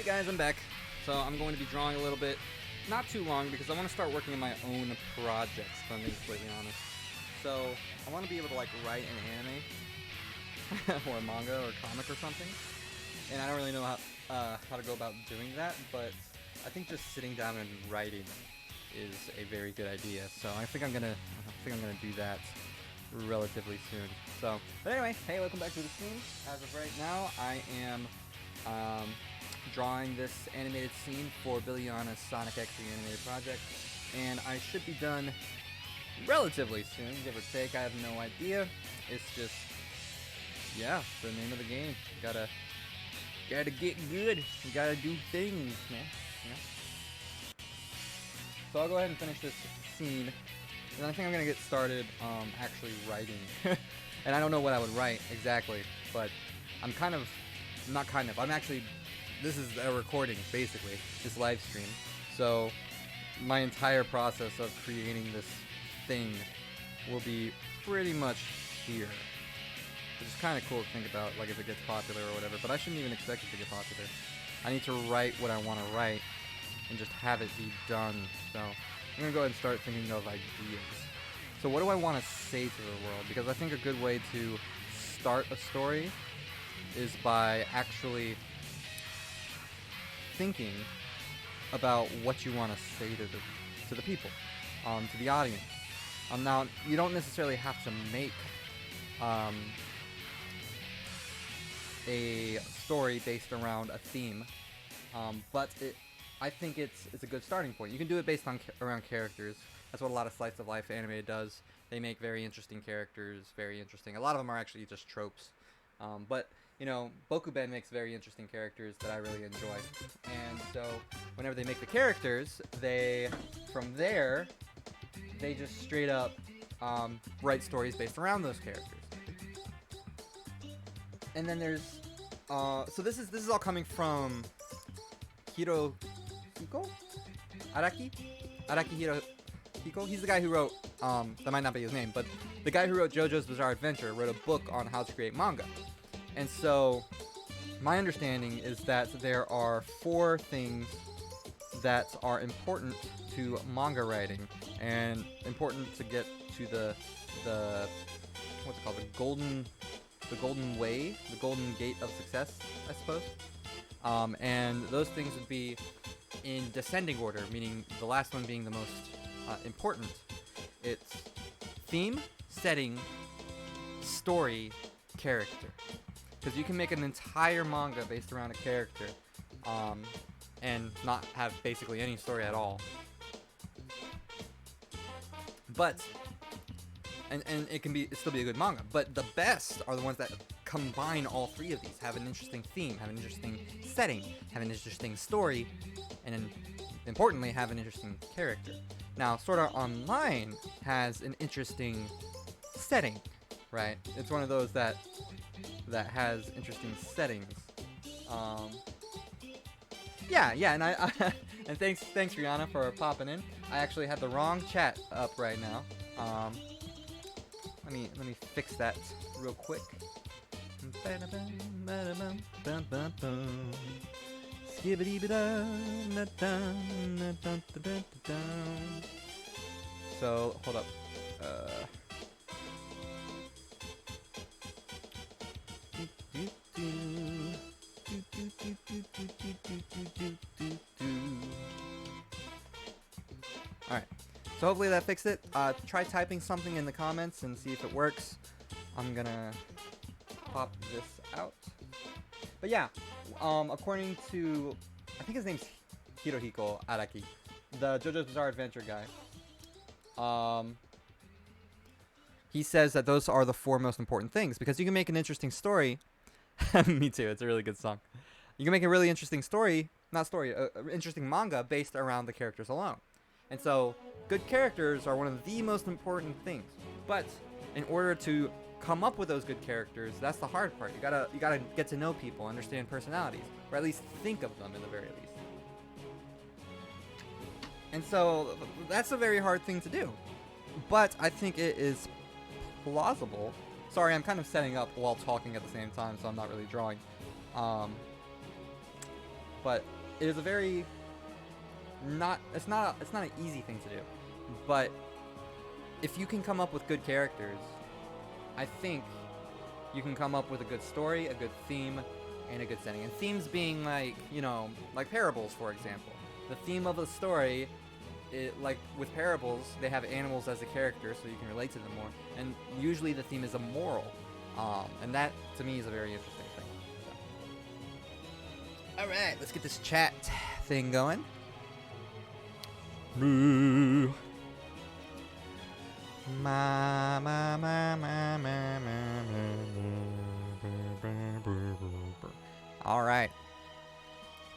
guys, I'm back. So I'm going to be drawing a little bit, not too long, because I want to start working on my own projects, if I'm being completely honest. So I want to be able to like write an anime, or a manga, or a comic or something. And I don't really know how to go about doing that, but I think just sitting down and writing is a very good idea. So I think I'm gonna do that relatively soon. So, but anyway, hey, welcome back to the stream. As of right now, I am drawing this animated scene for Biliana's sonicx Reanimated project, and I should be done relatively soon, give or take. I have no idea. It's just, yeah, the name of the game. Gotta get good. You gotta do things, man. You know? So I'll go ahead and finish this scene, and I think I'm gonna get started actually writing. And I don't know what I would write exactly, but I'm actually, this is a recording, basically, this live stream. So my entire process of creating this thing will be pretty much here. Which is kind of cool to think about, like if it gets popular or whatever, but I shouldn't even expect it to get popular. I need to write what I want to write and just have it be done. So I'm going to go ahead and start thinking of ideas. So what do I want to say to the world? Because I think a good way to start a story is by actually thinking about what you want to say to the people, to the audience. Now, you don't necessarily have to make a story based around a theme, but I think it's a good starting point. You can do it based on around characters. That's what a lot of slice of life anime does. They make very interesting characters, very interesting. A lot of them are actually just tropes, but you know, Bokuben makes very interesting characters that I really enjoy. And so whenever they make the characters, from there they just straight up write stories based around those characters. And then there's so this is all coming from Hirohiko Araki Hirohiko. He's the guy who wrote that might not be his name, but the guy who wrote JoJo's Bizarre Adventure wrote a book on how to create manga. And so my understanding is that there are 4 things that are important to manga writing and important to get to the what's it called, the golden way, the golden gate of success, I suppose. And those things would be in descending order, meaning the last one being the most important. It's theme, setting, story, character. Because you can make an entire manga based around a character, and not have basically any story at all. But and it can still be a good manga. But the best are the ones that combine all 3 of these. Have an interesting theme, have an interesting setting, have an interesting story, and then importantly have an interesting character. Now, Sword Art Online has an interesting setting, right? It's one of those that has interesting settings. Yeah, and I and thanks Rihanna for popping in. I actually had the wrong chat up right now. Let me fix that real quick. So hold up. Alright, so hopefully that fixed it. Try typing something in the comments and see if it works. I'm gonna pop this out. But yeah, according to, I think his name's Hirohiko Araki, the JoJo's Bizarre Adventure guy, he says that those are the 4 most important things, because you can make an interesting story. Me too, it's a really good song. You can make a really interesting interesting manga based around the characters alone. And so, good characters are one of the most important things. But in order to come up with those good characters, that's the hard part. You gotta get to know people, understand personalities, or at least think of them in the very least. And so that's a very hard thing to do. But I think it is plausible. Sorry, I'm kind of setting up while talking at the same time, so I'm not really drawing. But it is a very it's not an easy thing to do, but if you can come up with good characters, I think you can come up with a good story, a good theme, and a good setting. And themes being like, you know, like parables, for example. The theme of a story, like with parables, they have animals as a character, so you can relate to them more. And usually the theme is a moral, and that to me is a very interesting thing. So. All right, let's get this chat thing going. Moo. Ma ma ma ma ma ma ma. All right.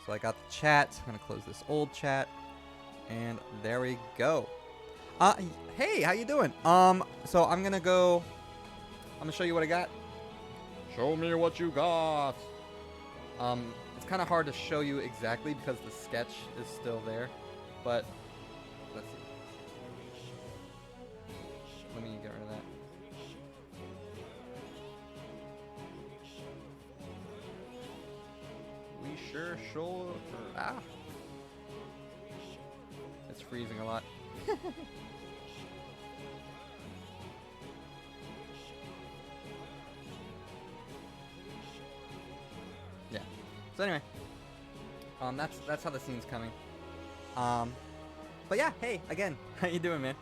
So I got the chat. I'm gonna close this old chat, and there we go. Hey, how you doing? So I'm gonna show you what I got. Show me what you got. It's kind of hard to show you exactly because the sketch is still there, but let's see. Let me get rid of that. We sure. It's freezing a lot. Yeah. So anyway, that's how the scene's coming. But yeah, hey, again, how you doing, man?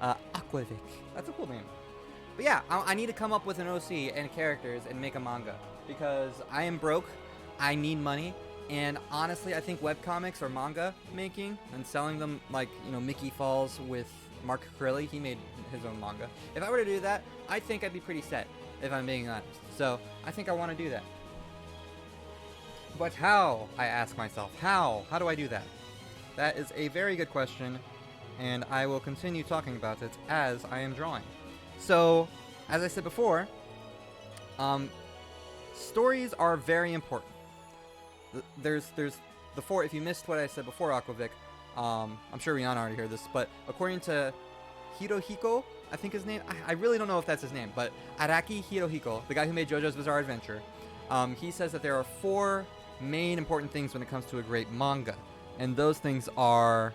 Aquavic. That's a cool name. But yeah, I need to come up with an OC and characters and make a manga because I am broke. I need money, and honestly, I think webcomics or manga making and selling them, like, you know, Mickey Falls with Mark Corelli, he made his own manga. If I were to do that, I think I'd be pretty set, if I'm being honest. So I think I want to do that. But how? I ask myself, how? How do I do that? That is a very good question, and I will continue talking about it as I am drawing. So, as I said before, stories are very important. There's the four. If you missed what I said before, Aquavic, I'm sure Rihanna already heard this, but according to Hirohiko, I think his name, I really don't know if that's his name, but Araki Hirohiko, the guy who made JoJo's Bizarre Adventure, he says that there are 4 main important things when it comes to a great manga, and those things are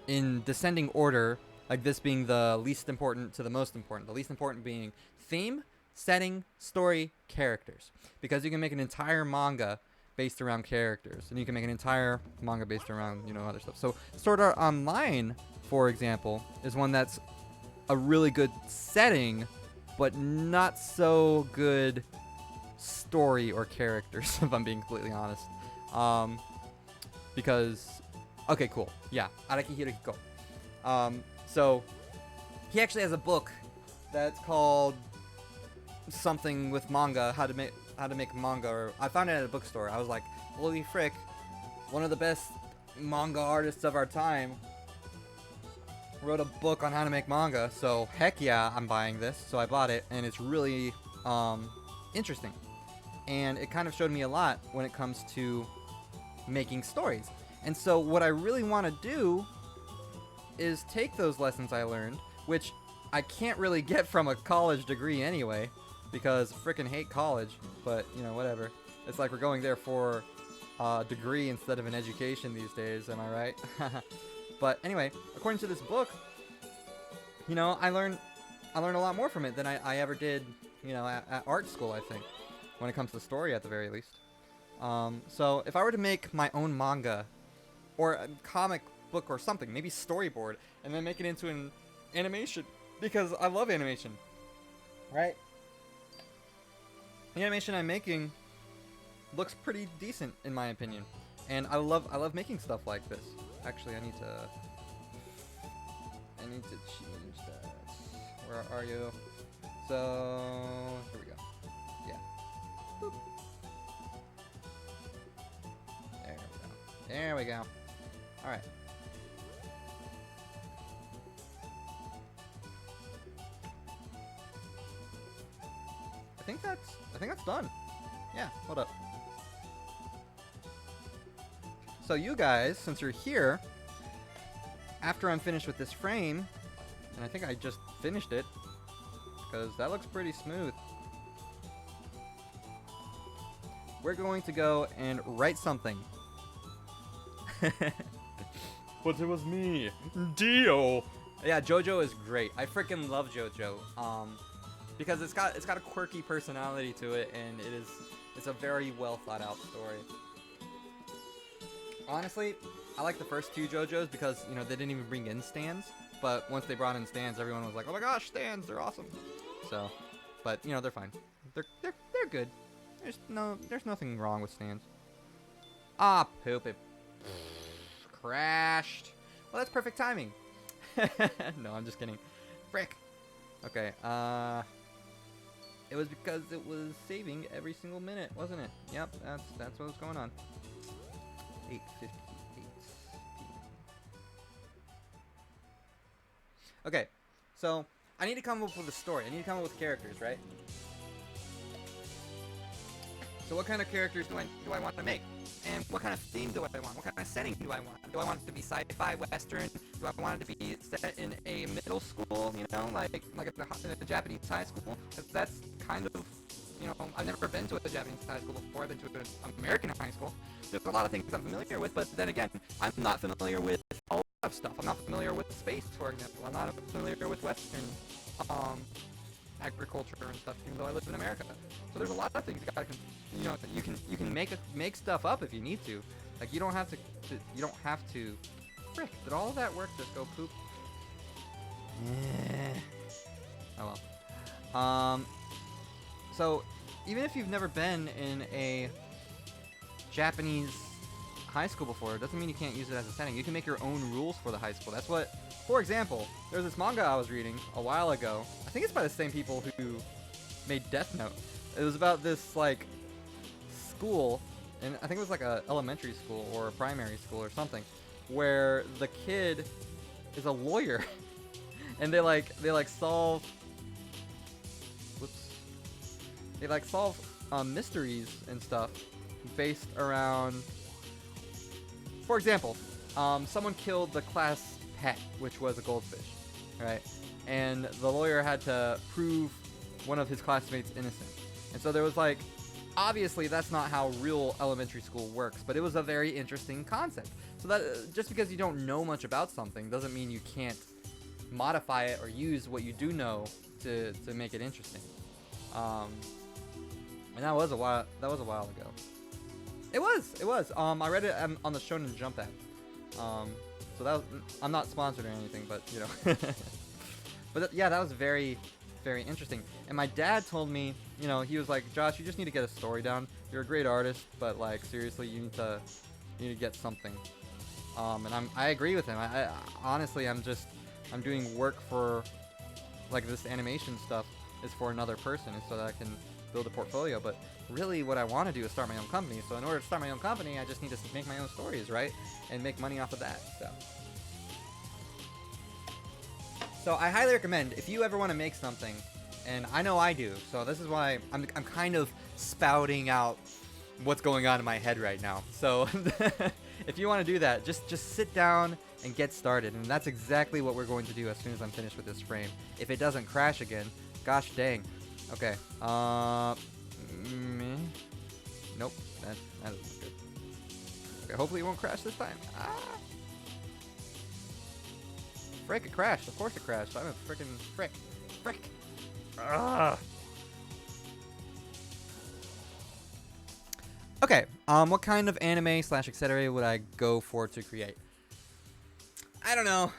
in descending order, like this being the least important to the most important. The least important being theme, setting, story, characters. Because you can make an entire manga based around characters, and you can make an entire manga based around, you know, other stuff. So Sword Art Online, for example, is one that's a really good setting, but not so good story or characters, if I'm being completely honest. Because, okay, cool. Yeah, Araki Hirohiko. So he actually has a book that's called something with manga, how to make manga, or I found it at a bookstore. I was like, holy frick, one of the best manga artists of our time wrote a book on how to make manga, so heck yeah, I'm buying this. So I bought it, and it's really interesting, and it kind of showed me a lot when it comes to making stories. And so what I really want to do is take those lessons I learned, which I can't really get from a college degree anyway, because I frickin' hate college, but, you know, whatever. It's like we're going there for a degree instead of an education these days, am I right? But anyway, according to this book, you know, I learned a lot more from it than I ever did, you know, at art school, I think, when it comes to story at the very least. So if I were to make my own manga, or a comic book or something, maybe storyboard, and then make it into an animation, because I love animation, right? The animation I'm making looks pretty decent in my opinion, and I love making stuff like this. Actually, I need to change that. Where are you? So here we go. Yeah. Boop. There we go. There we go. All right. I think that's done. Yeah, hold up. So you guys, since you're here, after I'm finished with this frame, and I think I just finished it, because that looks pretty smooth, we're going to go and write something But it was me, Dio. Yeah, JoJo is great. I freaking love JoJo. Because it's got a quirky personality to it, and it's a very well thought out story. Honestly, I like the first two JoJos because, you know, they didn't even bring in stands. But once they brought in stands, everyone was like, "Oh my gosh, stands! They're awesome!" So, but you know, they're fine. They're good. There's nothing wrong with stands. Ah, poop! It crashed. Well, that's perfect timing. No, I'm just kidding. Frick. Okay. It was because it was saving every single minute, wasn't it? Yep, that's what was going on. 8:58 p.m. Okay, so I need to come up with a story. I need to come up with characters, right? So what kind of characters do I want to make? And what kind of theme do I want? What kind of setting do I want? Do I want it to be sci-fi, western? Do I want it to be set in a middle school, you know, like a Japanese high school? Because that's kind of, you know, I've never been to a Japanese high school before. I've been to an American high school. There's a lot of things I'm familiar with, but then again, I'm not familiar with a lot of stuff. I'm not familiar with space, for example. I'm not familiar with western agriculture and stuff, even though I live in America. So there's a lot of things you know, you can make stuff up if you need to. Like you don't have to. Frick! Did all of that work just go poop? Oh well. So even if you've never been in a Japanese high school before, it doesn't mean you can't use it as a setting. You can make your own rules for the high school. That's what. For example, there's this manga I was reading a while ago. I think it's by the same people who made Death Note. It was about this, like, school, and I think it was like a elementary school or a primary school or something, where the kid is a lawyer, and they solve mysteries and stuff based around. For example, someone killed the class pet, which was a goldfish, right? And the lawyer had to prove one of his classmates innocent. And so there was like, obviously that's not how real elementary school works, but it was a very interesting concept. So that just because you don't know much about something doesn't mean you can't modify it or use what you do know to make it interesting. And that was a while ago. It was. I read it on the Shonen Jump app. So that was, I'm not sponsored or anything, but you know. But yeah, that was very, very interesting. And my dad told me, you know, he was like, Josh, you just need to get a story down. You're a great artist, but like seriously, you need to get something. And I agree with him. I honestly, I'm doing work for, like, this animation stuff is for another person, so that I can build a portfolio. But really, what I want to do is start my own company. So in order to start my own company, I just need to make my own stories, right, and make money off of that. So I highly recommend, if you ever want to make something, and I know I do, so this is why I'm kind of spouting out what's going on in my head right now. So if you want to do that, just sit down and get started, and that's exactly what we're going to do as soon as I'm finished with this frame. If it doesn't crash again, gosh dang. Okay. Nope. That isn't good. Okay, hopefully it won't crash this time. Frick, it crashed. Of course it crashed. I'm a freaking frick. Okay, what kind of anime / etc. would I go for to create? I don't know.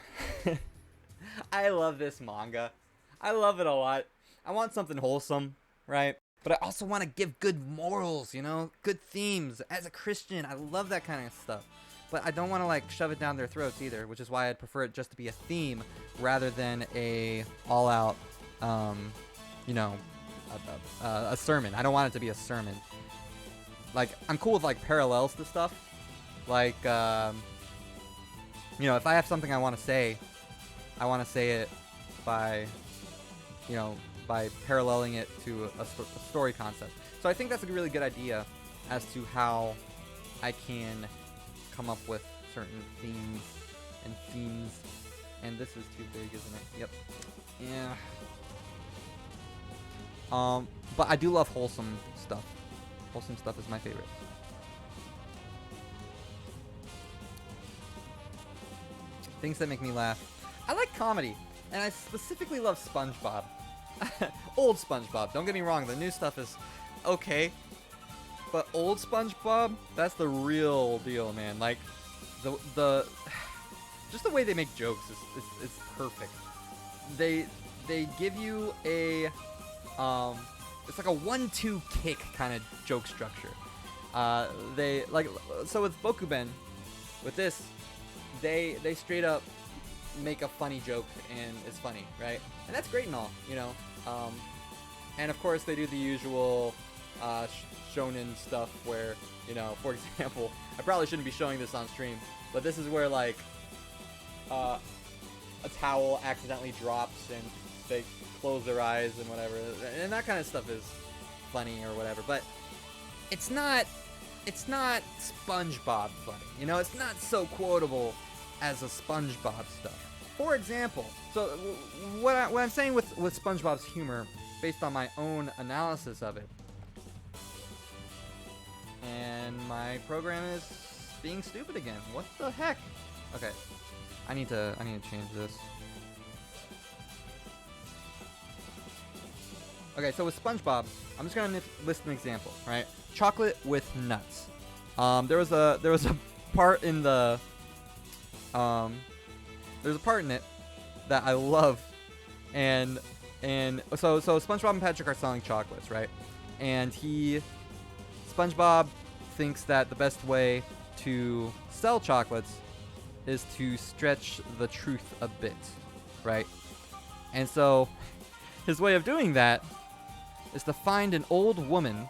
I love this manga. I love it a lot. I want something wholesome, right? But I also want to give good morals, you know? Good themes. As a Christian, I love that kind of stuff. But I don't want to, like, shove it down their throats either, which is why I'd prefer it just to be a theme rather than a all-out, you know, a sermon. I don't want it to be a sermon. Like, I'm cool with, like, parallels to stuff. Like, you know, if I have something I want to say it by, you know, by paralleling it to a story concept. So I think that's a really good idea as to how I can come up with certain themes. And this is too big, isn't it? Yep. Yeah. But I do love wholesome stuff. Wholesome stuff is my favorite. things that make me laugh. I like comedy, and I specifically love SpongeBob. Old SpongeBob, don't get me wrong, the new stuff is okay, but old SpongeBob, that's the real deal, man. Like, the just the way they make jokes is perfect. They give you a it's like a 1-2 kick kind of joke structure. They like, so with Bokuben, with this, they straight up make a funny joke and it's funny, right? And that's great and all, you know. And of course they do the usual shonen stuff where, you know, for example, I probably shouldn't be showing this on stream, but this is where like a towel accidentally drops and they close their eyes and whatever, and that kind of stuff is funny or whatever. But it's not SpongeBob funny, you know. It's not so quotable as a SpongeBob stuff. For example, so what I'm saying with SpongeBob's humor, based on my own analysis of it, and my program is being stupid again. What the heck? Okay, I need to change this. Okay, so with SpongeBob, I'm just gonna list an example, right? Chocolate with nuts. There was a part in the there's a part in it that I love, and so SpongeBob and Patrick are selling chocolates, right? And SpongeBob thinks that the best way to sell chocolates is to stretch the truth a bit, right? And so his way of doing that is to find an old woman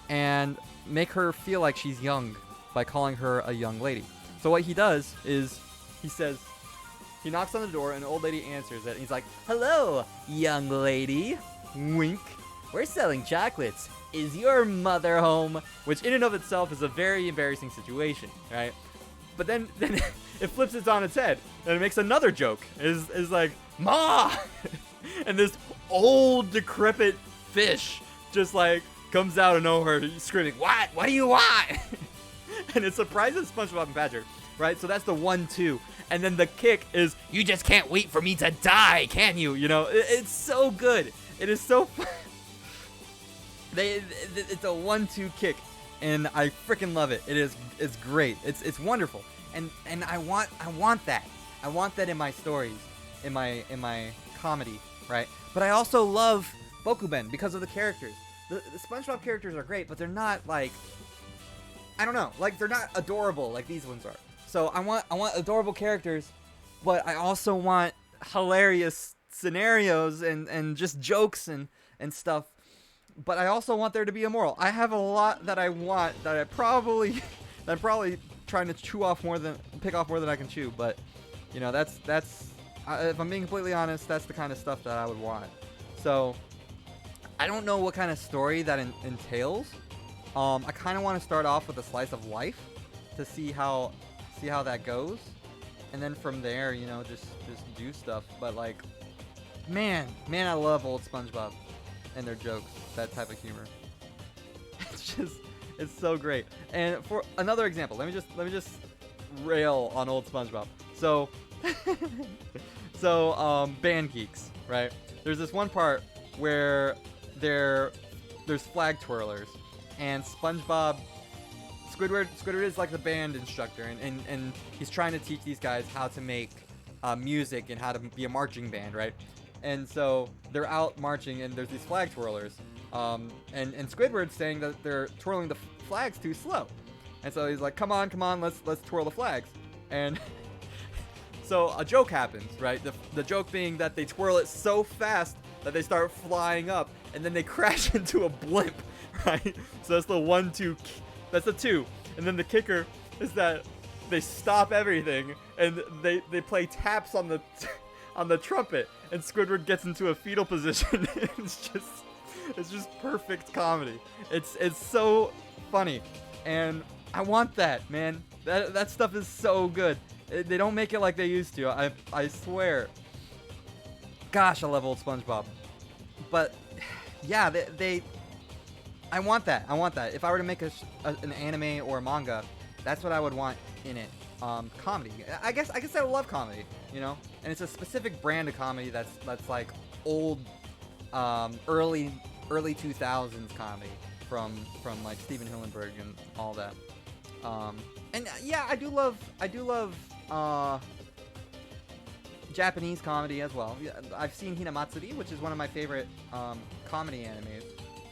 and make her feel like she's young by calling her a young lady. So what he does is he knocks on the door and an old lady answers it, and he's like, "Hello, young lady." Wink. "We're selling chocolates. Is your mother home?" Which in and of itself is a very embarrassing situation, right? But then it flips it on its head and it makes another joke. Is like, "Ma!" And this old decrepit fish just like comes out of nowhere screaming, "What? What do you want?" And it surprises SpongeBob and Patrick, right? So that's the 1-2. And then the kick is, "You just can't wait for me to die, can you?" You know, it's so good. It is so fun. It's a 1-2 kick, and I freaking love it. It's great. It's wonderful. And I want that. I want that in my stories, in my comedy, right? But I also love Bokuben because of the characters. The SpongeBob characters are great, but they're not like, I don't know, like they're not adorable like these ones are. So I want adorable characters, but I also want hilarious scenarios and just jokes and stuff. But I also want there to be a moral. I have a lot that I want that I'm probably trying to pick off more than I can chew. But you know, that's if I'm being completely honest, that's the kind of stuff that I would want. So I don't know what kind of story that entails. I kind of want to start off with a slice of life to see how that goes, and then from there, you know, just do stuff. But like, man, I love old SpongeBob and their jokes, that type of humor. It's so great. And for another example, let me just rail on old SpongeBob. So band geeks, right? There's this one part where there's flag twirlers, and Squidward is like the band instructor, and he's trying to teach these guys how to make music and how to be a marching band, right? And so they're out marching, and there's these flag twirlers, and Squidward's saying that they're twirling the flags too slow, and so he's like, come on, let's twirl the flags. And so a joke happens, right? The joke being that they twirl it so fast that they start flying up, and then they crash into a blimp, right? So that's the 1-2. That's the 2. And then the kicker is that they stop everything and they play taps on the trumpet, and Squidward gets into a fetal position. It's just perfect comedy. It's so funny, and I want that, man. That stuff is so good. They don't make it like they used to. I swear. Gosh, I love old SpongeBob. But yeah, I want that. If I were to make an anime or a manga, that's what I would want in it. comedy. I guess I love comedy, you know, and it's a specific brand of comedy that's like old, early 2000s comedy from like Steven Hillenburg and all that. And yeah, I do love Japanese comedy as well. Yeah, I've seen Hinamatsuri, which is one of my favorite comedy animes.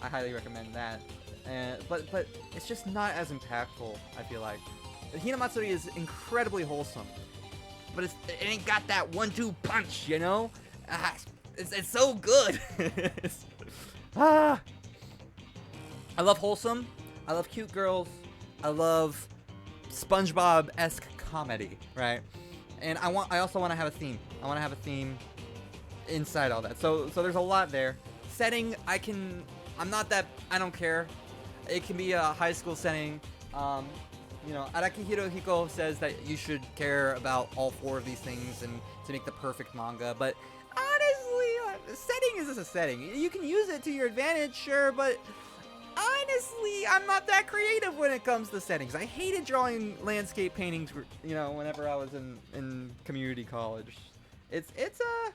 I highly recommend that. But it's just not as impactful, I feel like. Hinamatsuri is incredibly wholesome, but it ain't got that 1-2 punch, you know? It's so good. I love wholesome. I love cute girls. I love SpongeBob-esque comedy, right? And I also want to have a theme. I want to have a theme inside all that. So there's a lot there. Setting, I don't care. It can be a high school setting. You know, Araki Hirohiko says that you should care about all 4 of these things and to make the perfect manga, but honestly, setting is just a setting. You can use it to your advantage, sure, but honestly, I'm not that creative when it comes to settings. I hated drawing landscape paintings, you know, whenever I was in community college. It's a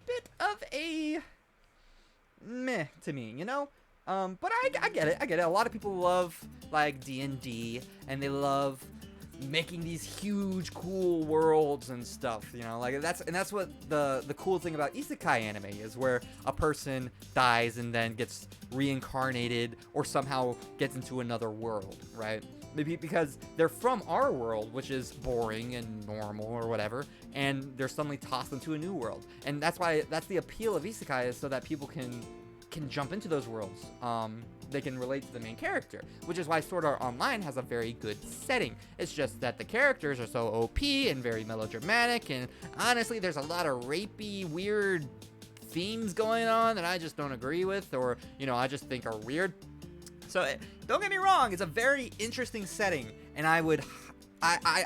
bit of a meh to me, you know? But I get it. A lot of people love, like, D&D, and they love making these huge, cool worlds and stuff, you know? Like, that's what the cool thing about isekai anime is, where a person dies and then gets reincarnated or somehow gets into another world, right? Maybe because they're from our world, which is boring and normal or whatever, and they're suddenly tossed into a new world. And that's the appeal of isekai, is so that people can jump into those worlds. They can relate to the main character, which is why Sword Art Online has a very good setting. It's just that the characters are so OP and very melodramatic, and honestly, there's a lot of rapey, weird themes going on that I just don't agree with, or, you know, I just think are weird. So, don't get me wrong, it's a very interesting setting, and I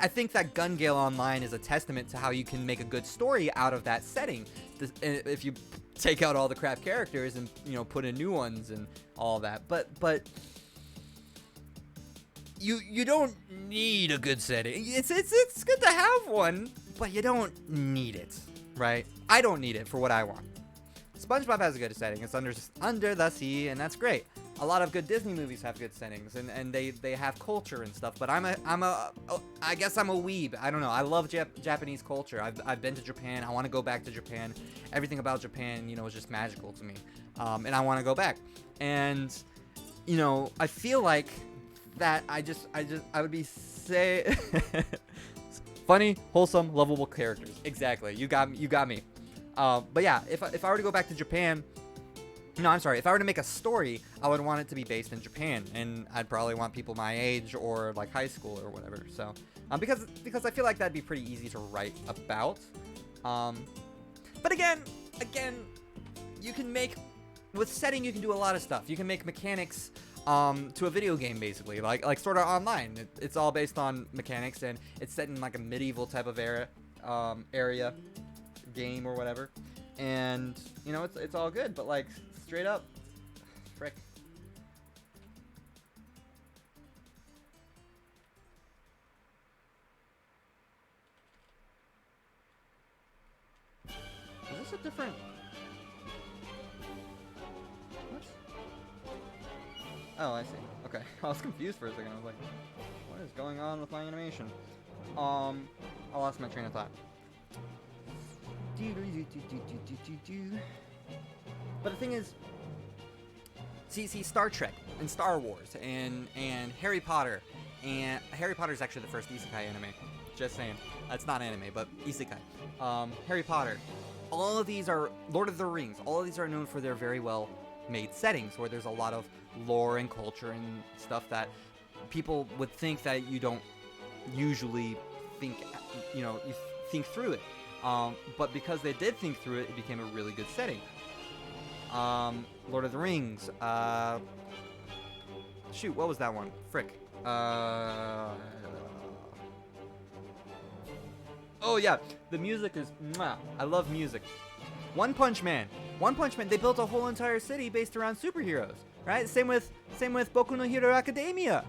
think that Gun Gale Online is a testament to how you can make a good story out of that setting. If you take out all the crap characters and, you know, put in new ones and all that. But you don't need a good setting. It's good to have one, but you don't need it, right? I don't need it for what I want. SpongeBob has a good setting. It's under the sea, and that's great. A lot of good Disney movies have good settings, and they have culture and stuff. But I guess I'm a weeb. I don't know. I love Japanese culture. I've been to Japan. I want to go back to Japan. Everything about Japan, you know, is just magical to me. And I want to go back. And, you know, I feel like that I would be funny, wholesome, lovable characters. Exactly. You got me. But yeah, if I were to go back to Japan. No, I'm sorry. If I were to make a story, I would want it to be based in Japan, and I'd probably want people my age or like high school or whatever. So, because I feel like that'd be pretty easy to write about. But again, you can make with setting. You can do a lot of stuff. You can make mechanics to a video game, basically, like Sword Art Online. It's all based on mechanics, and it's set in like a medieval type of area, game or whatever. And you know, it's all good, but like. Straight up. Frick. Is this a different... What? Oh, I see. Okay. I was confused for a second. I was like, what is going on with my animation? I lost my train of thought. But the thing is, see Star Trek and Star Wars and Harry Potter, and Harry Potter is actually the first isekai anime. Just saying, it's not anime, but isekai. Harry Potter, all of these are Lord of the Rings. All of these are known for their very well made settings, where there's a lot of lore and culture and stuff that people would think that you don't usually think. You know, you think through it. But because they did think through it, it became a really good setting. Lord of the Rings. Shoot, what was that one? Frick. Oh yeah, the music is mwah. I love music. One Punch Man. They built a whole entire city based around superheroes, right? Same with Boku no Hero Academia.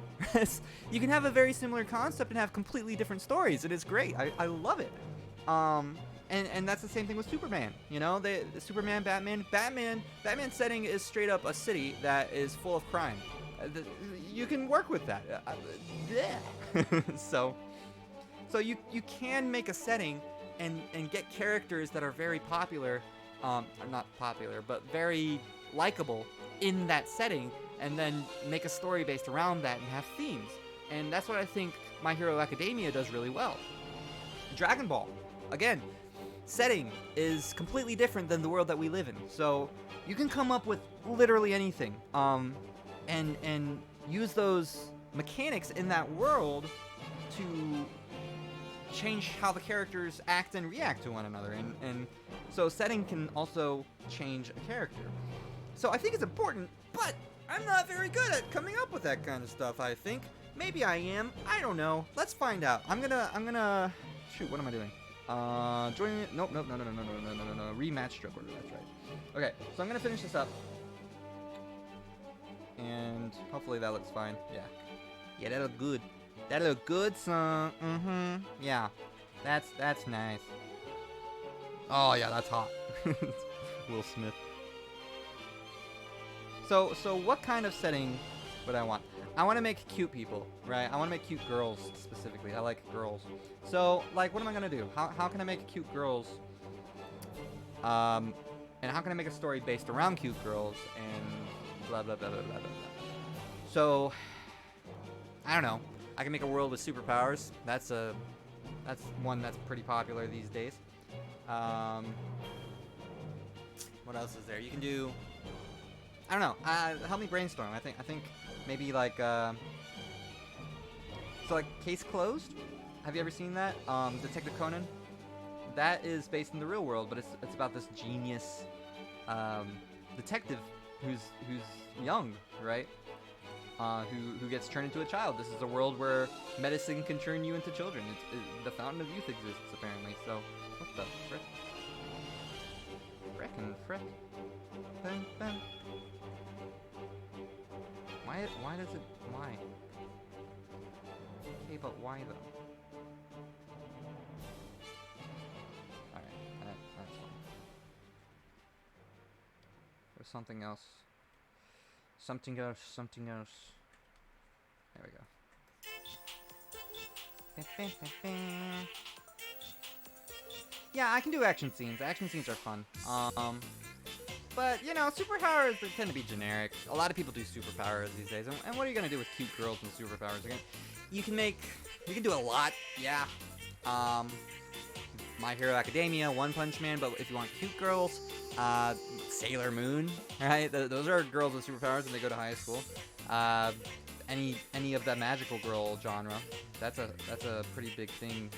You can have a very similar concept and have completely different stories. It is great. I love it. And that's the same thing with Superman. You know, the Superman, Batman setting is straight up a city that is full of crime. You can work with that. So you can make a setting and get characters that are very popular, not popular, but very likable in that setting, and then make a story based around that and have themes. And that's what I think My Hero Academia does really well. Dragon Ball, again, setting is completely different than the world that we live in. So you can come up with literally anything, and use those mechanics in that world to change how the characters act and react to one another. And so setting can also change a character. So I think it's important, but I'm not very good at coming up with that kind of stuff, I think. Maybe I am. I don't know. Let's find out. I'm gonna shoot, what am I doing? Join me. Nope. No. Rematch stroke order. That's right. Okay, so I'm gonna finish this up, and hopefully that looks fine. Yeah, that look good. That look good, son. Yeah, that's nice. Oh yeah, that's hot. Will Smith. So what kind of setting would I want? I want to make cute people, right? I want to make cute girls specifically. I like girls. So, like, what am I gonna do? How can I make cute girls? And how can I make a story based around cute girls and blah blah blah blah blah blah. So, I don't know. I can make a world with superpowers. That's one that's pretty popular these days. What else is there? You can do. I don't know. Help me brainstorm. I think maybe like so like Case Closed. Have you ever seen that? Detective Conan. That is based in the real world, but it's about this genius detective who's young, right? Who gets turned into a child. This is a world where medicine can turn you into children. The fountain of youth exists, apparently. So, what the frick? Frickin' frick. Bam, bam. Why does it... Why? Okay, but why though? Alright, that's fine. There's something else. Something else. There we go. Yeah, I can do action scenes. Action scenes are fun. But, you know, superpowers, they tend to be generic. A lot of people do superpowers these days. And what are you going to do with cute girls and superpowers? Again, you can do a lot, yeah. My Hero Academia, One Punch Man, but if you want cute girls, Sailor Moon, right? Those are girls with superpowers and they go to high school. Any of that magical girl genre, that's a pretty big thing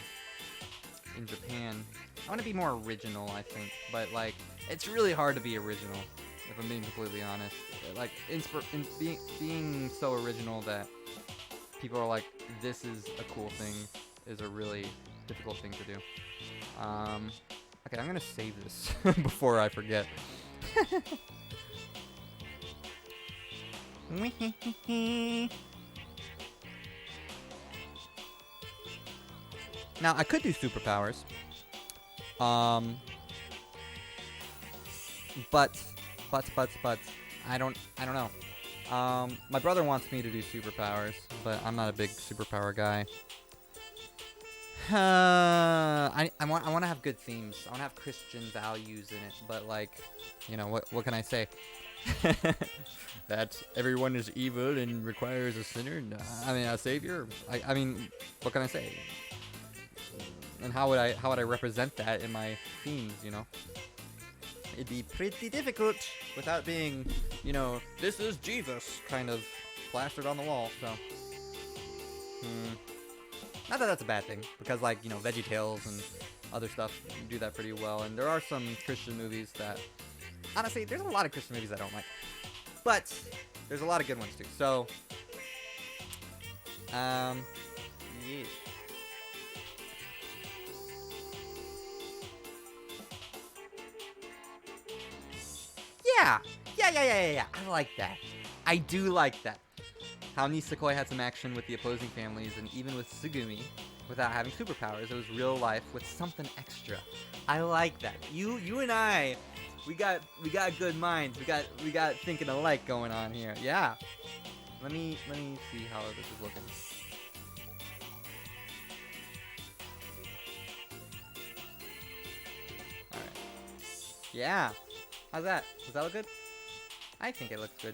in Japan. I want to be more original, I think, but like it's really hard to be original, if I'm being completely honest. Like being so original that people are like, this is a cool thing, is a really difficult thing to do. Okay, I'm gonna save this before I forget. Now I could do superpowers. But I don't know. My brother wants me to do superpowers, but I'm not a big superpower guy. I want to have good themes. I want to have Christian values in it, but like, you know, what can I say? That everyone is evil and requires a sinner. A savior. I mean, what can I say? And how would I represent that in my themes? You know, it'd be pretty difficult without being, you know, this is Jesus kind of plastered on the wall. So, not that that's a bad thing, because like, you know, VeggieTales and other stuff do that pretty well, and there are some Christian movies that, honestly, there's a lot of Christian movies I don't like, but there's a lot of good ones too. So, yeah. Yeah. I like that. I do like that. How Nisekoi had some action with the opposing families, and even with Tsugumi, without having superpowers, it was real life with something extra. I like that. You and I, we got good minds. We got thinking alike going on here. Yeah. Let me see how this is looking. All right. Yeah. How's that? Does that look good? I think it looks good.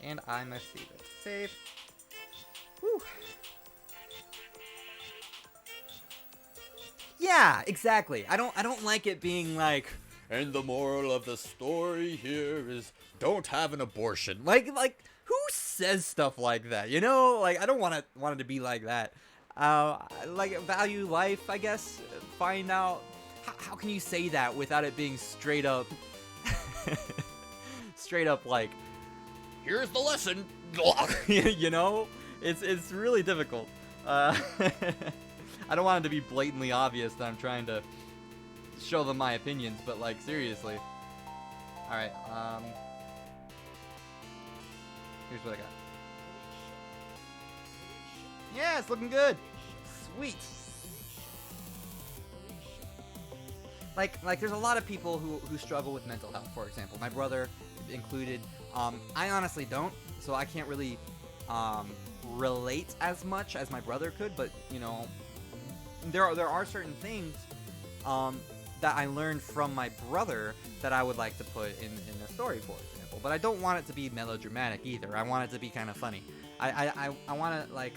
And I must save it. Save. Whew. Yeah, exactly. I don't like it being like, and the moral of the story here is don't have an abortion. Like who says stuff like that? You know, like I don't want it to be like that. Like value life, I guess. Find out how can you say that without it being straight up straight up like, here's the lesson. You know? It's really difficult. I don't want it to be blatantly obvious that I'm trying to show them my opinions, but like seriously. Alright, here's what I got. Yeah, it's looking good. Sweet. Like there's a lot of people who struggle with mental health, for example. My brother included. I honestly don't, so I can't really relate as much as my brother could, but you know, there are certain things that I learned from my brother that I would like to put in the story, for example. But I don't want it to be melodramatic either. I want it to be kind of funny. I want to like,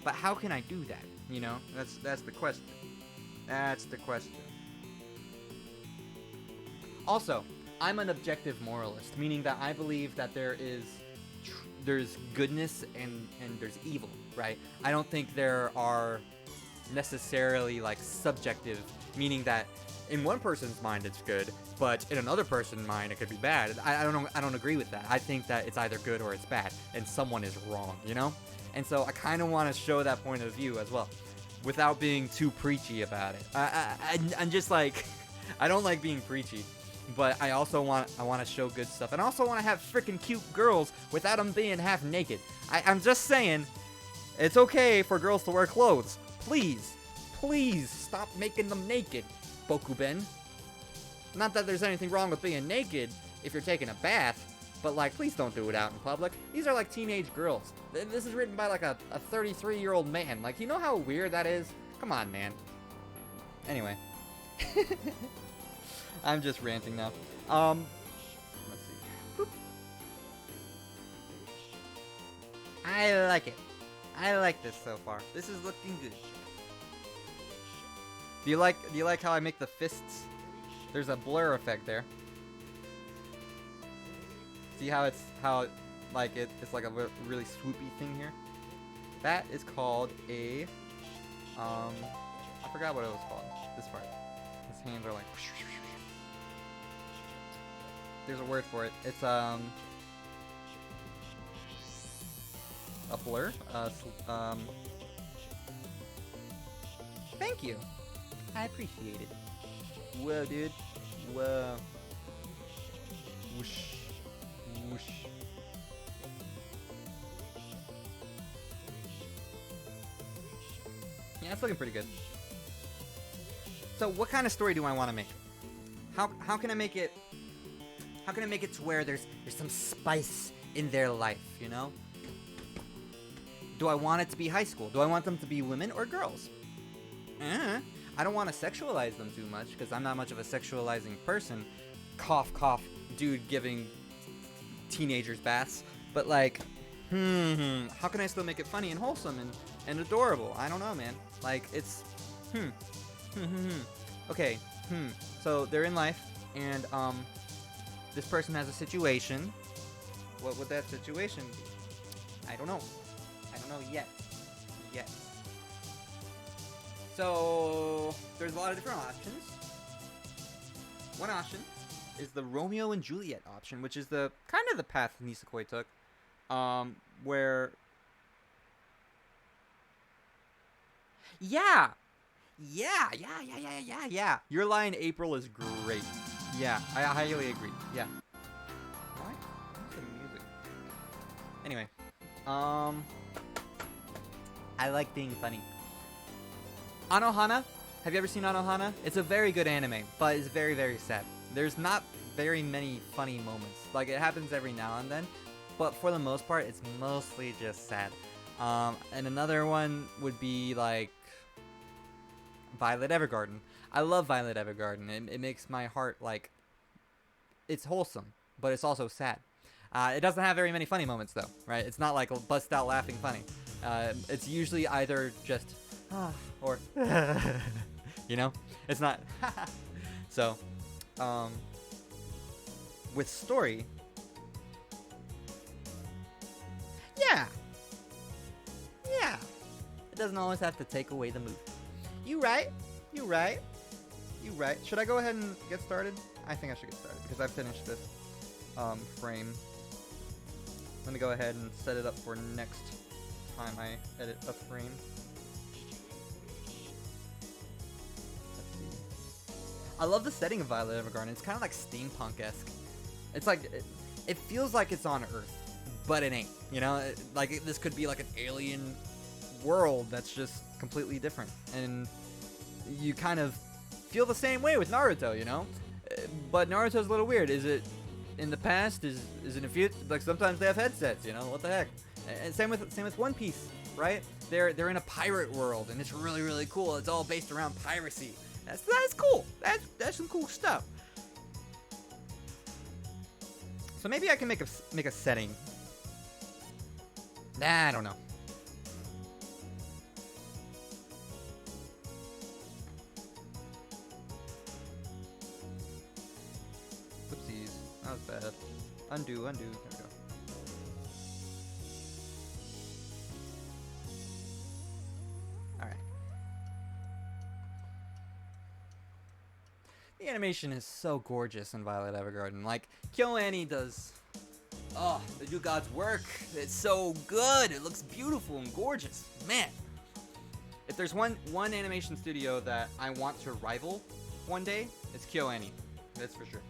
But how can I do that? You know, that's the question. That's the question. Also, I'm an objective moralist, meaning that I believe that there's goodness and there's evil, right? I don't think there are necessarily like subjective, meaning that in one person's mind it's good, but in another person's mind it could be bad. I don't agree with that. I think that it's either good or it's bad, and someone is wrong, you know? And so I kind of want to show that point of view as well, without being too preachy about it. I'm just like, I don't like being preachy, but I also want to show good stuff, and I also want to have freaking cute girls without them being half naked. I'm just saying, it's okay for girls to wear clothes. Please stop making them naked, Bokuben. Not that there's anything wrong with being naked if you're taking a bath, but like, please don't do it out in public. These are like teenage girls. This is written by like a 33-year-old man. Like, you know how weird that is? Come on, man. Anyway. I'm just ranting now. Let's see. Boop. I like it. I like this so far. This is looking good. Do you like how I make the fists? There's a blur effect there. See how it's like a really swoopy thing here? That is called a I forgot what it was called. This part. His hands are like, there's a word for it. It's a blur. Thank you. I appreciate it. Whoa, dude. Whoa. Whoosh. Whoosh. Yeah, it's looking pretty good. So, what kind of story do I want to make? How can I make it? How can I make it to where there's some spice in their life? You know? Do I want it to be high school? Do I want them to be women or girls? I don't want to sexualize them too much because I'm not much of a sexualizing person. Cough, cough, dude giving teenagers baths. But like, how can I still make it funny and wholesome and adorable? I don't know, man. Like, it's, Okay, so they're in life, and this person has a situation. What would that situation be? I don't know. I don't know yet. So there's a lot of different options. One option is the Romeo and Juliet option, which is the kind of the path Nisekoi took, where yeah. Your line April is great. Yeah, I highly agree. Yeah. Why? What's the music? Anyway, I like being funny. Anohana. Have you ever seen Anohana? It's a very good anime, but it's very, very sad. There's not very many funny moments. Like, it happens every now and then, but for the most part, it's mostly just sad. And another one would be, like, Violet Evergarden. I love Violet Evergarden. It makes my heart, like, it's wholesome, but it's also sad. It doesn't have very many funny moments, though, right? It's not, like, bust out laughing funny. It's usually either just, or, you know? It's not, so, with story, yeah, it doesn't always have to take away the mood. You right. Should I go ahead and get started? I think I should get started because I've finished this frame. Let me go ahead and set it up for next time I edit a frame. Let's see. I love the setting of Violet Evergarden. It's kind of like steampunk-esque. It's like, it feels like it's on Earth, but it ain't. You know, this could be like an alien world that's just completely different. And you kind of feel the same way with Naruto, you know? But Naruto's a little weird. Is it in the past? Is it in the future? Like, sometimes they have headsets, you know? What the heck? And same with One Piece, right? They're in a pirate world, and it's really, really cool. It's all based around piracy. That's cool. That's some cool stuff. So maybe I can make a setting. Nah, I don't know. Whoopsies. That was bad. Undo. There we go. Alright. The animation is so gorgeous in Violet Evergarden. Like, KyoAni does... Oh, they do God's work. It's so good. It looks beautiful and gorgeous. Man. If there's one animation studio that I want to rival one day, it's KyoAni. That's for sure.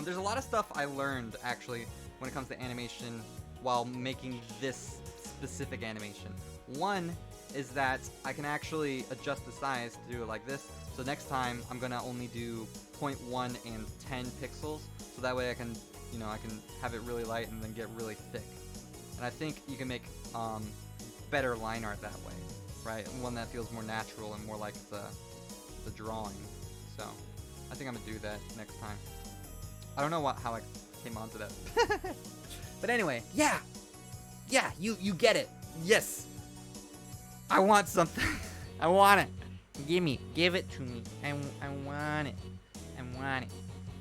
There's a lot of stuff I learned, actually, when it comes to animation while making this specific animation. One is that I can actually adjust the size to do it like this. So next time, I'm going to only do 0.1 and 10 pixels. So that way I can, you know, I can have it really light and then get really thick. And I think you can make better line art that way, right? One that feels more natural and more like the drawing. So I think I'm going to do that next time. I don't know how I came onto that. But anyway, yeah, you get it. Yes, I want something. I want it. Give it to me. I want it.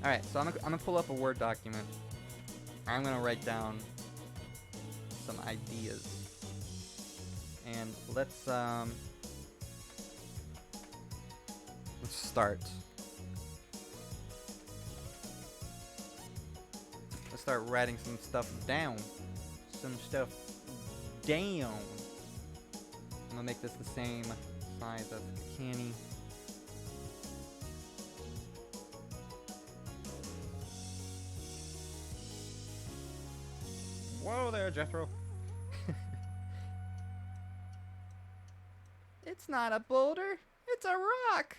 All right, so I'm gonna pull up a Word document. I'm gonna write down some ideas, and let's start. Let's start writing some stuff down. I'm gonna make this the same size as the canny. Whoa there, Jethro. It's not a boulder, it's a rock.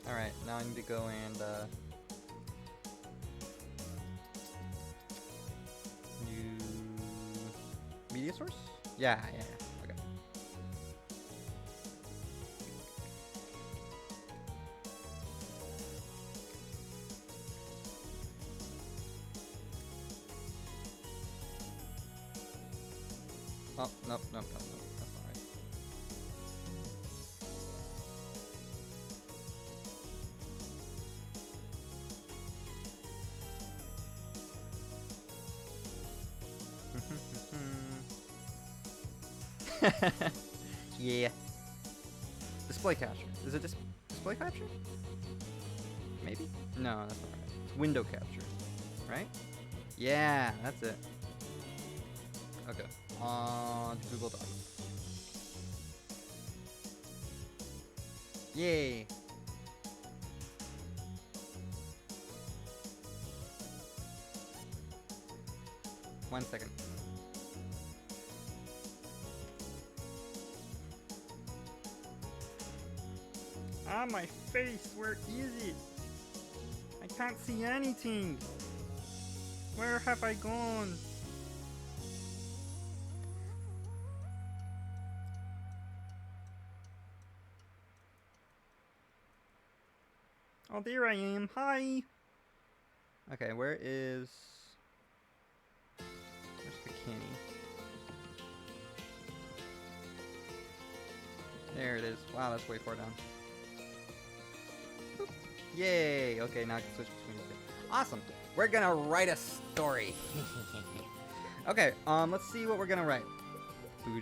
Alright, now I need to go and new media source? Yeah. Okay. Oh, nope, that's not right. Yeah. Display capture. Is it display capture? Maybe? No, that's not right. It's window capture. Right? Yeah, that's it. Okay. On Google Docs. Yay. One second. Ah, my face, where is it? I can't see anything. Where have I gone? Oh, there I am. Hi. Okay, where's the canny? There it is. Wow, that's way far down. Boop. Yay! Okay, now I can switch between the two. Awesome. We're gonna write a story. Okay, let's see what we're gonna write. Boop,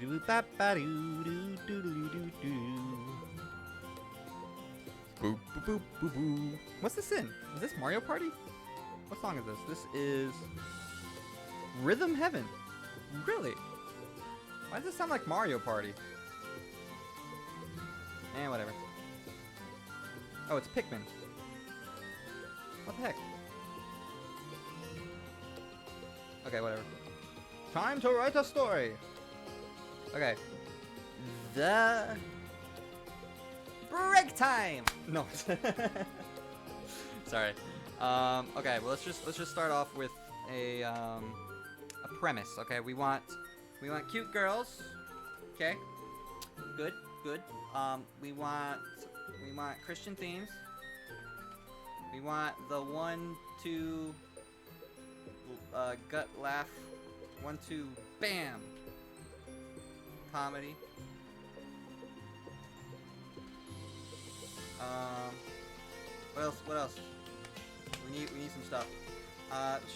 boop, boop, boop, boop. What's this in? Is this Mario Party? What song is this? This is Rhythm Heaven. Really? Why does this sound like Mario Party? Eh, whatever. Oh, it's Pikmin. What the heck? Okay, whatever. Time to write a story. Okay. The break time. No. Sorry. Okay. Well, let's just start off with a premise. Okay. We want cute girls. Okay. Good. Good. We want Christian themes. We want the 1, 2 gut laugh. 1, 2 bam. Comedy. What else? What else? We need some stuff.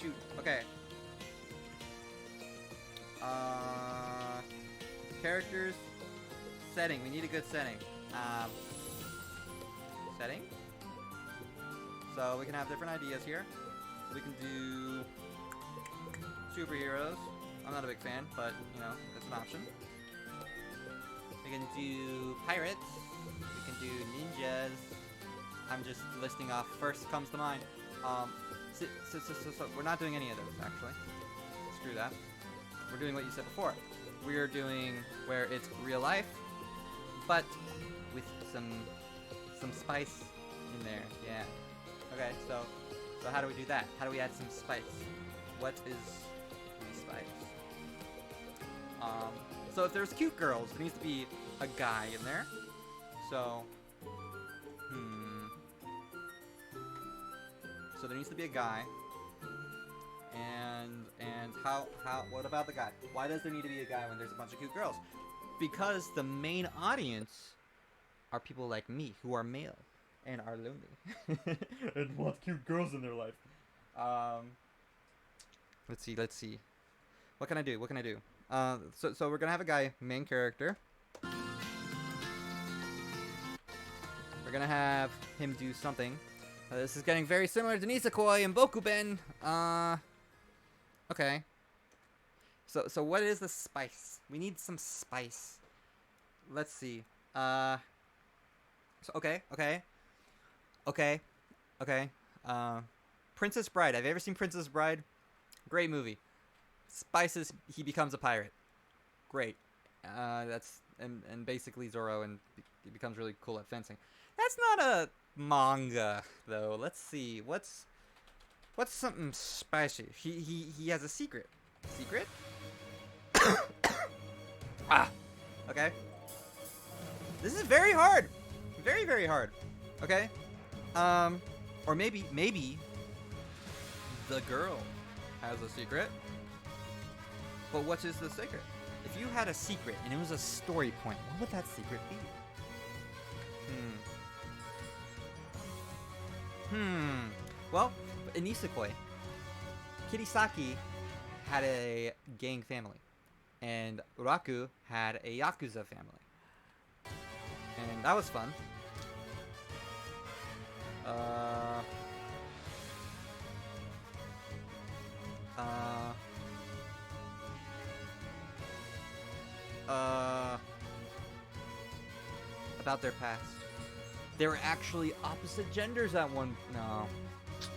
Shoot. Okay. Characters. Setting. We need a good setting. Setting. So we can have different ideas here. We can do superheroes. I'm not a big fan, but you know, it's an option. We can do pirates. We can do ninjas. I'm just listing off first comes to mind. So we're not doing any of those actually. Screw that. We're doing what you said before. We're doing where it's real life, but with some spice in there. Yeah. Okay. So how do we do that? How do we add some spice? What is the spice? So if there's cute girls, there needs to be a guy in there. So, So there needs to be a guy. And what about the guy? Why does there need to be a guy when there's a bunch of cute girls? Because the main audience are people like me who are male and are lonely and want cute girls in their life. Let's see. What can I do? So we're gonna have a guy, main character. We're gonna have him do something. This is getting very similar to Nisekoi and Bokuben. Okay. So what is the spice? We need some spice. Let's see. So okay. Princess Bride. Have you ever seen Princess Bride? Great movie. Spices, he becomes a pirate. Great. That's and basically Zoro, and he becomes really cool at fencing. That's not a manga though. Let's see. What's something spicy? He has a secret. Secret? Okay. This is very hard. Very, very hard. Okay. Or maybe the girl has a secret. But what is the secret? If you had a secret and it was a story point, what would that secret be? Well, in Nisekoi, Kirisaki had a gang family, and Uraku had a Yakuza family. And that was fun. About their past. They were actually opposite genders at one. No,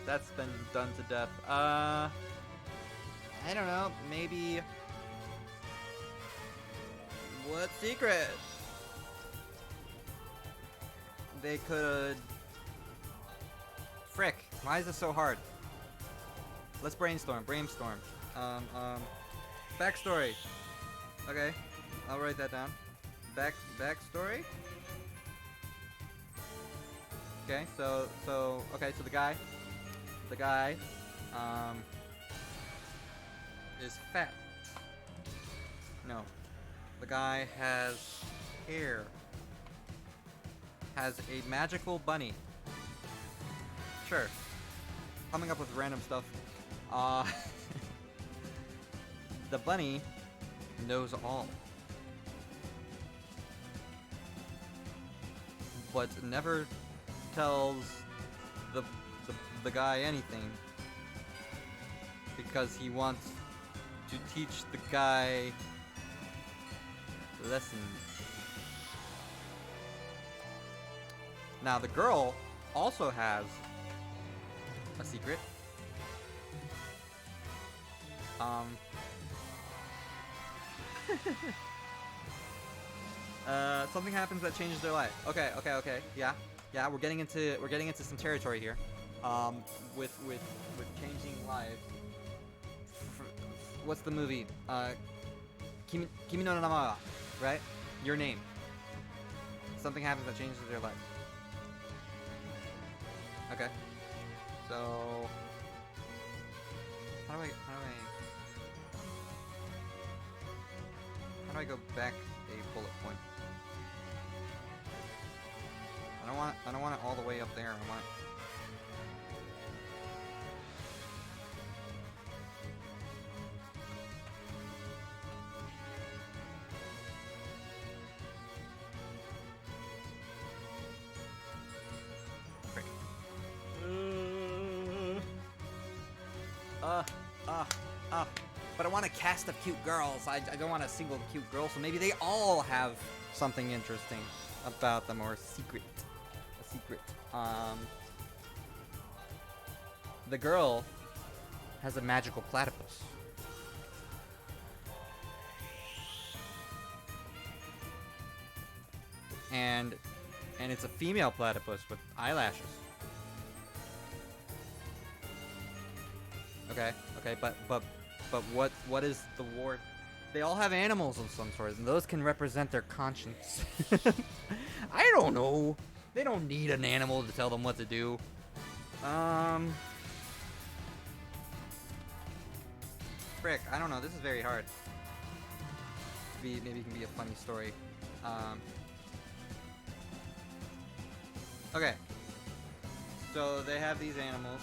that's been done to death. I don't know. Maybe. What secret? They could. Frick! Why is this so hard? Let's brainstorm. Brainstorm. Backstory. Okay, I'll write that down. Backstory. Okay, so the guy, is fat. No, the guy has hair. Has a magical bunny. Sure. Coming up with random stuff. The bunny knows all. But never tells the guy anything. Because he wants to teach the guy lessons. Now the girl also has a secret. Something happens that changes their life. Okay. Yeah. We're getting into some territory here. With changing lives. What's the movie? Kimi no Nama wa, right? Your Name. Something happens that changes their life. Okay. So how do I go back a bullet point? I don't want it all the way up there. I want but I want a cast of cute girls. I don't want a single cute girl, so maybe they all have something interesting about them, or a secret. The girl has a magical platypus. And it's a female platypus with eyelashes. Okay, but what is the ward? They all have animals of some sort, and those can represent their conscience. I don't know. They don't need an animal to tell them what to do. Frick, I don't know. This is very hard. Maybe it can be a funny story. Okay. So they have these animals.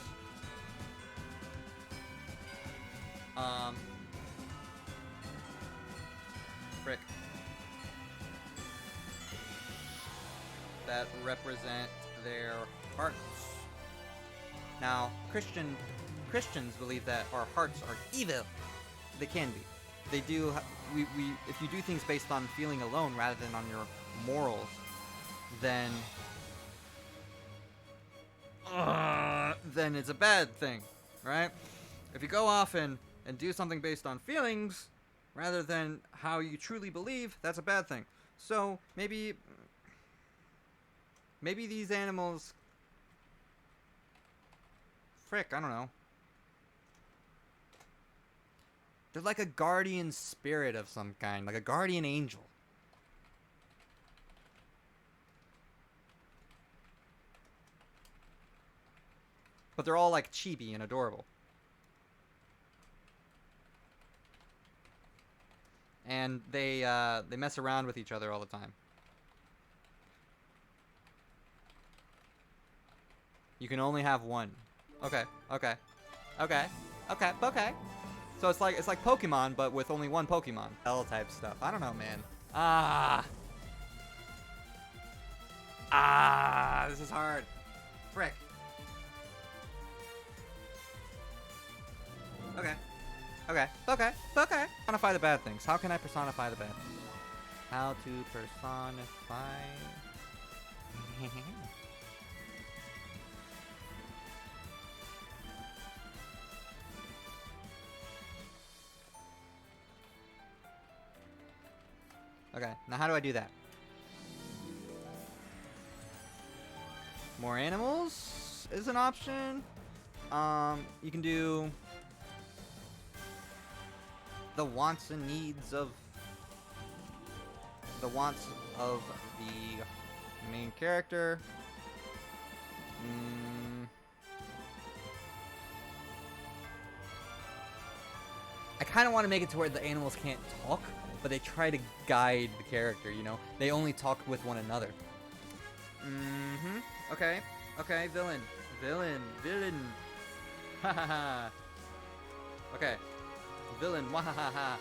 Frick. That represent their hearts. Now, Christians believe that our hearts are evil. They can be. They do. If you do things based on feeling alone rather than on your morals, then it's a bad thing, right? If you go off and do something based on feelings rather than how you truly believe, that's a bad thing. So maybe these animals, frick, I don't know. They're like a guardian spirit of some kind, like a guardian angel. But they're all like chibi and adorable. And they mess around with each other all the time. You can only have one. Okay. So it's like Pokemon, but with only one Pokemon. L type stuff. I don't know, man. This is hard. Frick. Okay. Personify the bad things. How can I personify the bad things? How to personify... Okay, now how do I do that? More animals is an option. You can do the wants and needs of the main character. I kind of want to make it to where the animals can't talk, but they try to guide the character, you know? They only talk with one another. Okay. Okay, villain. Villain. Ha ha ha. Okay. Villain. Wahahaha.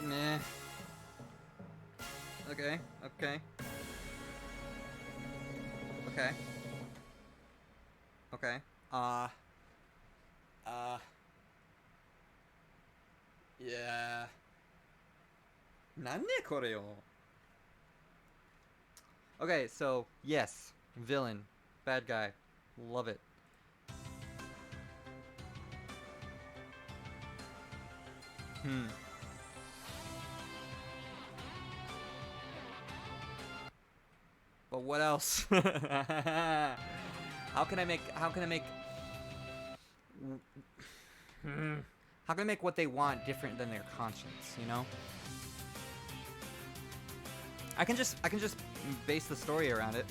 Meh. Okay. Okay. Okay. Okay. Yeah. なんねこれよ. Okay, so yes, villain, bad guy, love it. But what else? How can I make what they want different than their conscience, you know? I can just base the story around it.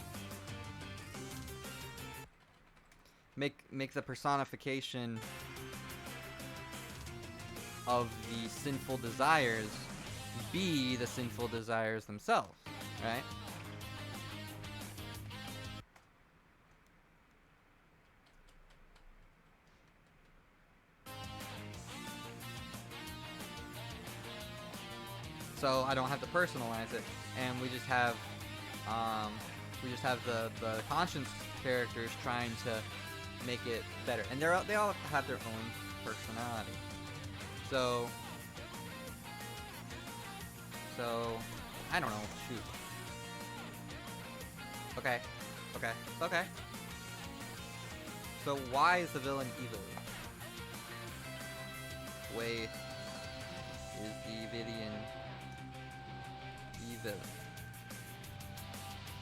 Make the personification of the sinful desires be the sinful desires themselves, right? So I don't have to personalize it, and we just have the conscience characters trying to make it better, and they all have their own personality. So I don't know. Shoot. Okay. So why is the villain evil? Why is the villain evil?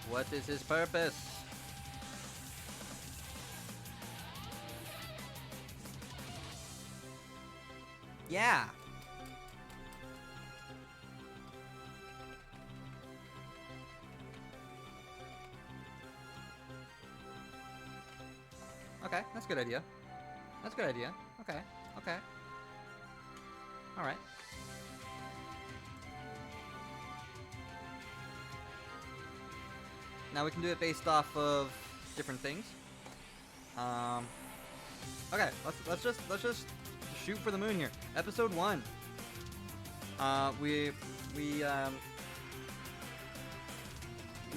What is his purpose? Yeah. Okay, that's a good idea. That's a good idea. Okay. Alright. Now we can do it based off of different things. Okay, let's just shoot for the moon here. Episode 1. We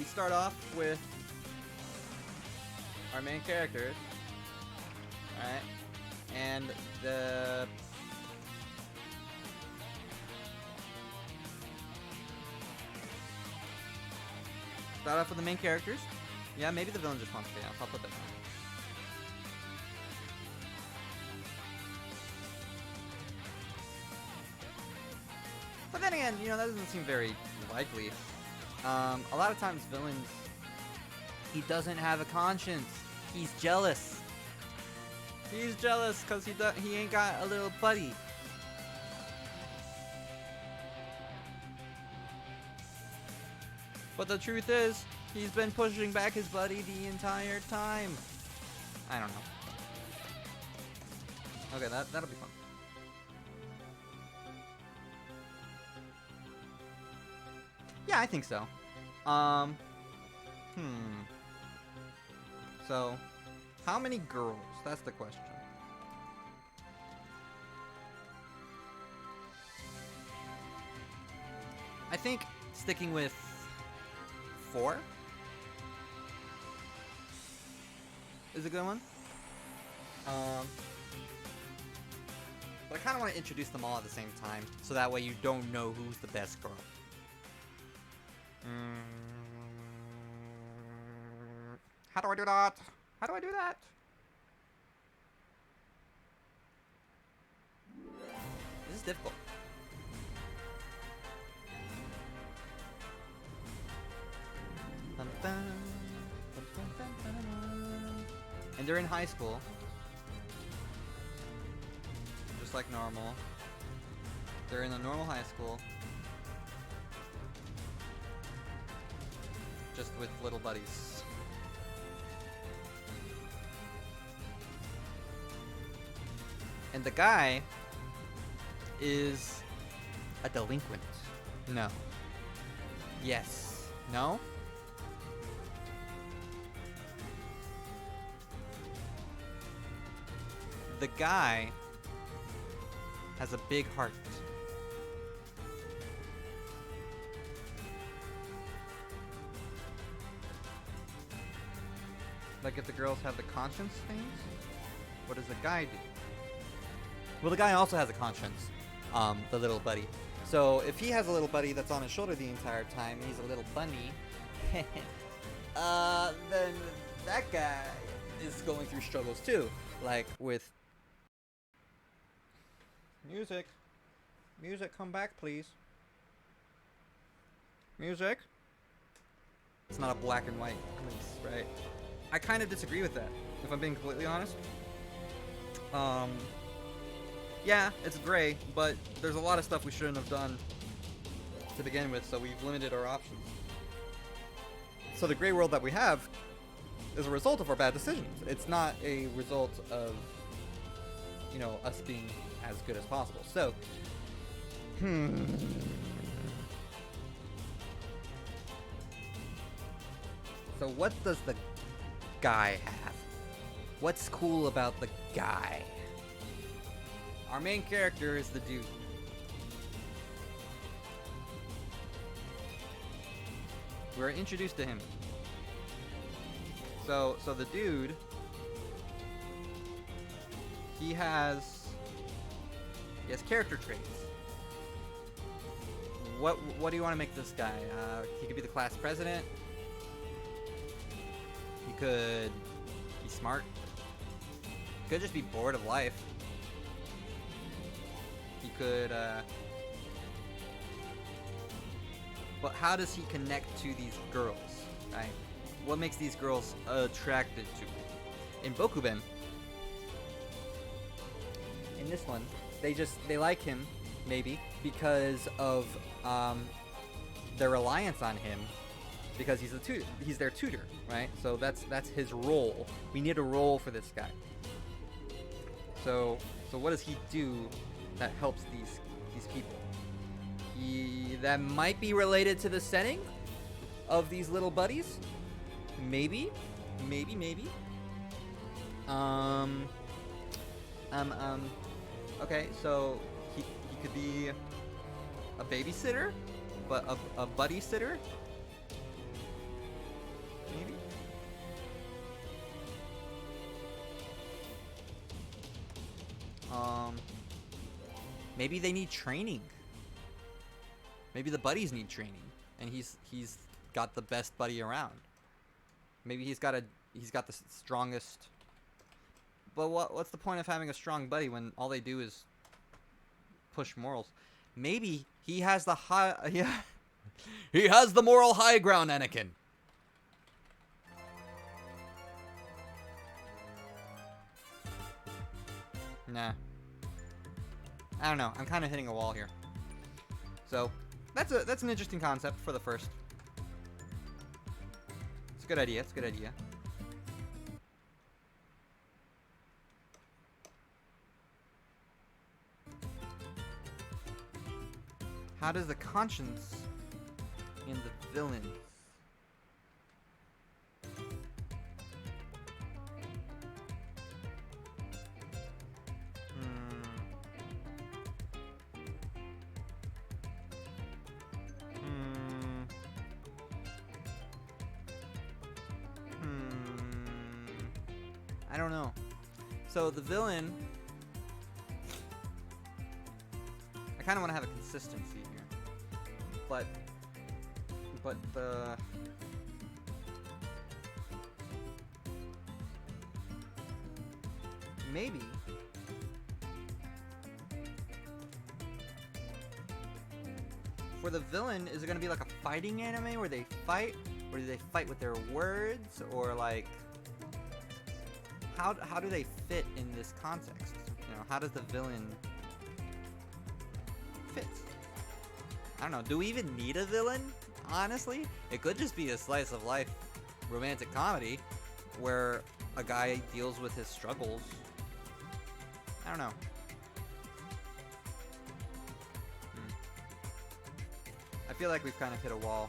start off with our main characters. Alright. And start off with the main characters. Yeah, maybe the villain just wants to stay out. I'll put that down. But then again, you know, that doesn't seem very likely. A lot of times villains, he doesn't have a conscience. He's jealous. He's jealous because he ain't got a little buddy. But the truth is, he's been pushing back his buddy the entire time. I don't know. Okay, that'll be fun. Yeah, I think so. So, how many girls? That's the question. I think sticking with 4 is a good one. But I kind of want to introduce them all at the same time, so that way you don't know who's the best girl. How do I do that? How do I do that? is difficult. Dun, dun, dun, dun, dun, dun, dun. And they're in high school. Just like normal. They're in a normal high school. Just with little buddies. And the guy is a delinquent. No. Yes. No? The guy has a big heart. Like if the girls have the conscience things, what does the guy do? Well, the guy also has a conscience, the little buddy. So if he has a little buddy that's on his shoulder the entire time, and he's a little bunny, then that guy is going through struggles too. Like with music, come back, please. Music. It's not a black and white police, right? I kind of disagree with that, if I'm being completely honest. Yeah, it's gray, but there's a lot of stuff we shouldn't have done to begin with, so we've limited our options. So the gray world that we have is a result of our bad decisions. It's not a result of, you know, us being as good as possible. So, So what does the guy have? What's cool about the guy? Our main character is the dude. We're introduced to him. So the dude, he has character traits. What do you want to make this guy? He could be the class president. He could be smart. He could just be bored of life. He could, but how does he connect to these girls, right? What makes these girls attracted to him? In Bokuben, in this one, they like him, maybe, because of, their reliance on him, because he's their tutor, right? So that's his role. We need a role for this guy. So what does he do that helps these people? That might be related to the setting of these little buddies. Maybe. Okay, so he could be a babysitter, but a buddy sitter. Maybe. Maybe they need training. Maybe the buddies need training, and he's got the best buddy around. Maybe he's got the strongest. But what's the point of having a strong buddy when all they do is push morals? Maybe he has the he has the moral high ground, Anakin. Nah. I don't know. I'm kind of hitting a wall here. So, that's an interesting concept for the first. It's a good idea. How does the conscience in the villain? I don't know. So the villain, I kind of want to have a consistency here, but the maybe for the villain, is it gonna be like a fighting anime where they fight, or do they fight with their words, or like how do they fit in this context? You know, how does the villain fit? I don't know. Do we even need a villain? Honestly, it could just be a slice of life romantic comedy where a guy deals with his struggles. I don't know. I feel like we've kind of hit a wall.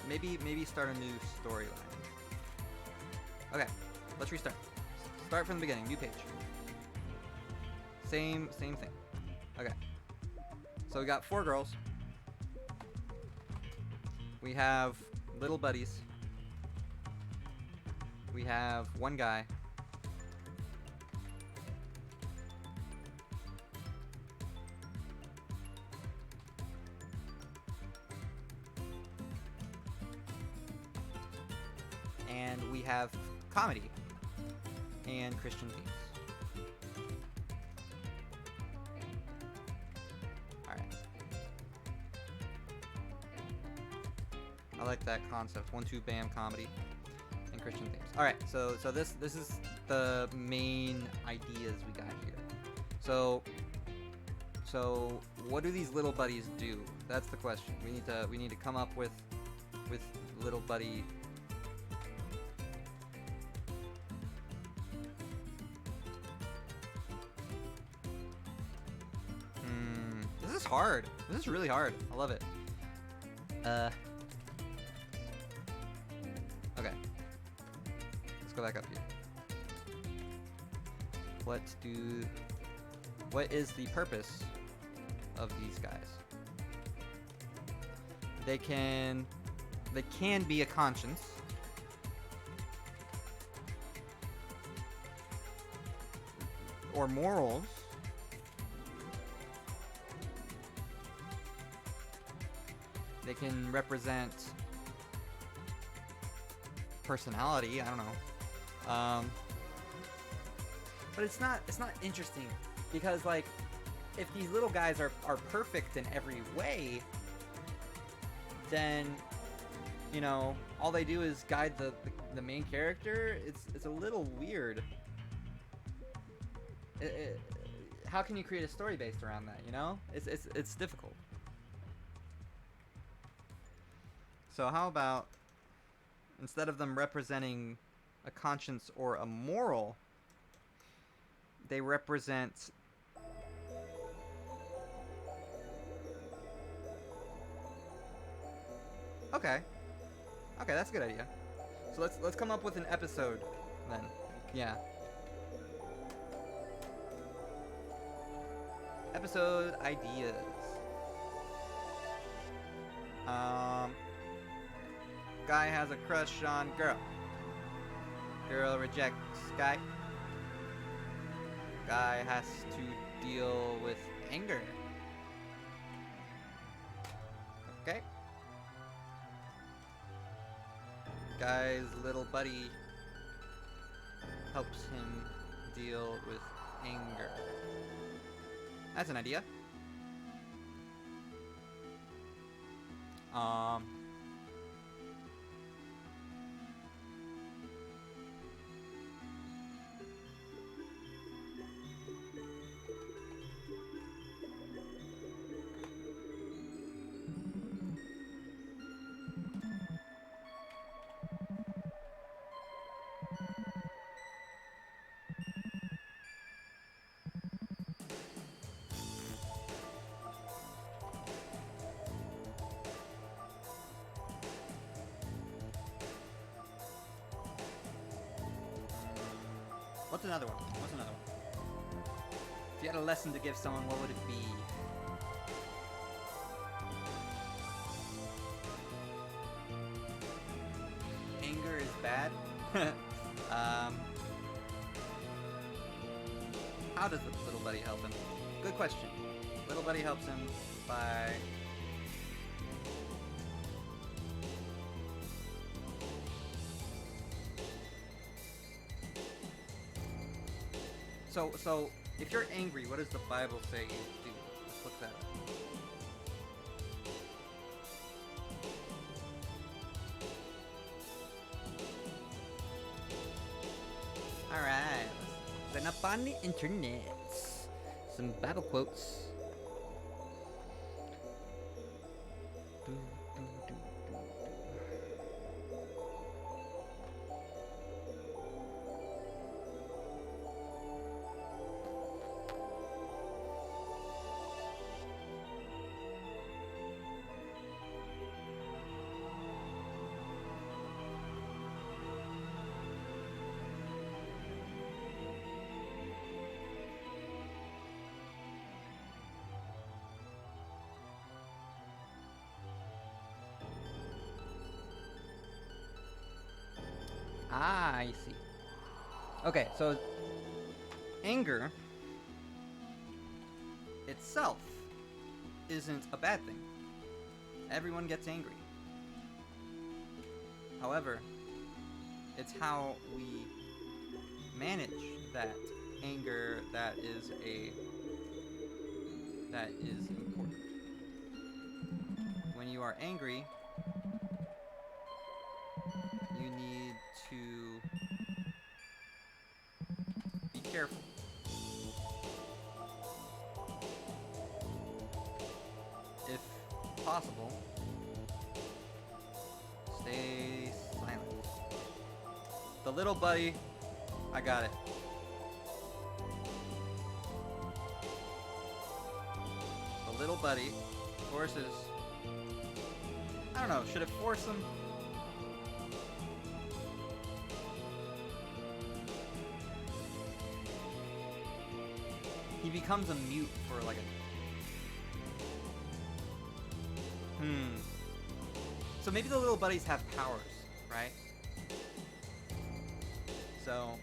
Maybe start a new storyline. Okay, let's restart. Start from the beginning, new page. Same thing. Okay. So we got 4 girls. We have little buddies. We have 1 guy. And we have comedy and Christian themes. Alright. I like that concept. 1-2 bam comedy and Christian themes. Alright, so this is the main ideas we got here. So what do these little buddies do? That's the question. We need to come up with little buddy. This is hard. This is really hard. I love it. Okay. Let's go back up here. What is the purpose of these guys? They can be a conscience. Or morals. They can represent personality. I don't know. But it's not interesting because, like, if these little guys are perfect in every way, then, you know, all they do is guide the main character. It's a little weird. How can you create a story based around that? You know, it's difficult. So how about, instead of them representing a conscience or a moral, they represent Okay, that's a good idea. So let's come up with an episode then. Yeah. Episode ideas. Guy has a crush on girl. Girl rejects guy. Guy has to deal with anger. Okay. Guy's little buddy helps him deal with anger. That's an idea. What's another one? If you had a lesson to give someone, what would it be? Anger is bad? How does the little buddy help him? Good question. Little buddy helps him by... So If you're angry, what does the Bible say you do? Let's look that up. Alright, let's up on the internet. Some Bible quotes. Ah, I see. Okay, so anger itself isn't a bad thing. Everyone gets angry. However, it's how we manage that anger that is important. When you are angry, you need to be careful. If possible, stay silent. The little buddy, I got it. The little buddy forces, I don't know, should it force him? He becomes a mute for like a... So maybe the little buddies have powers, right? So...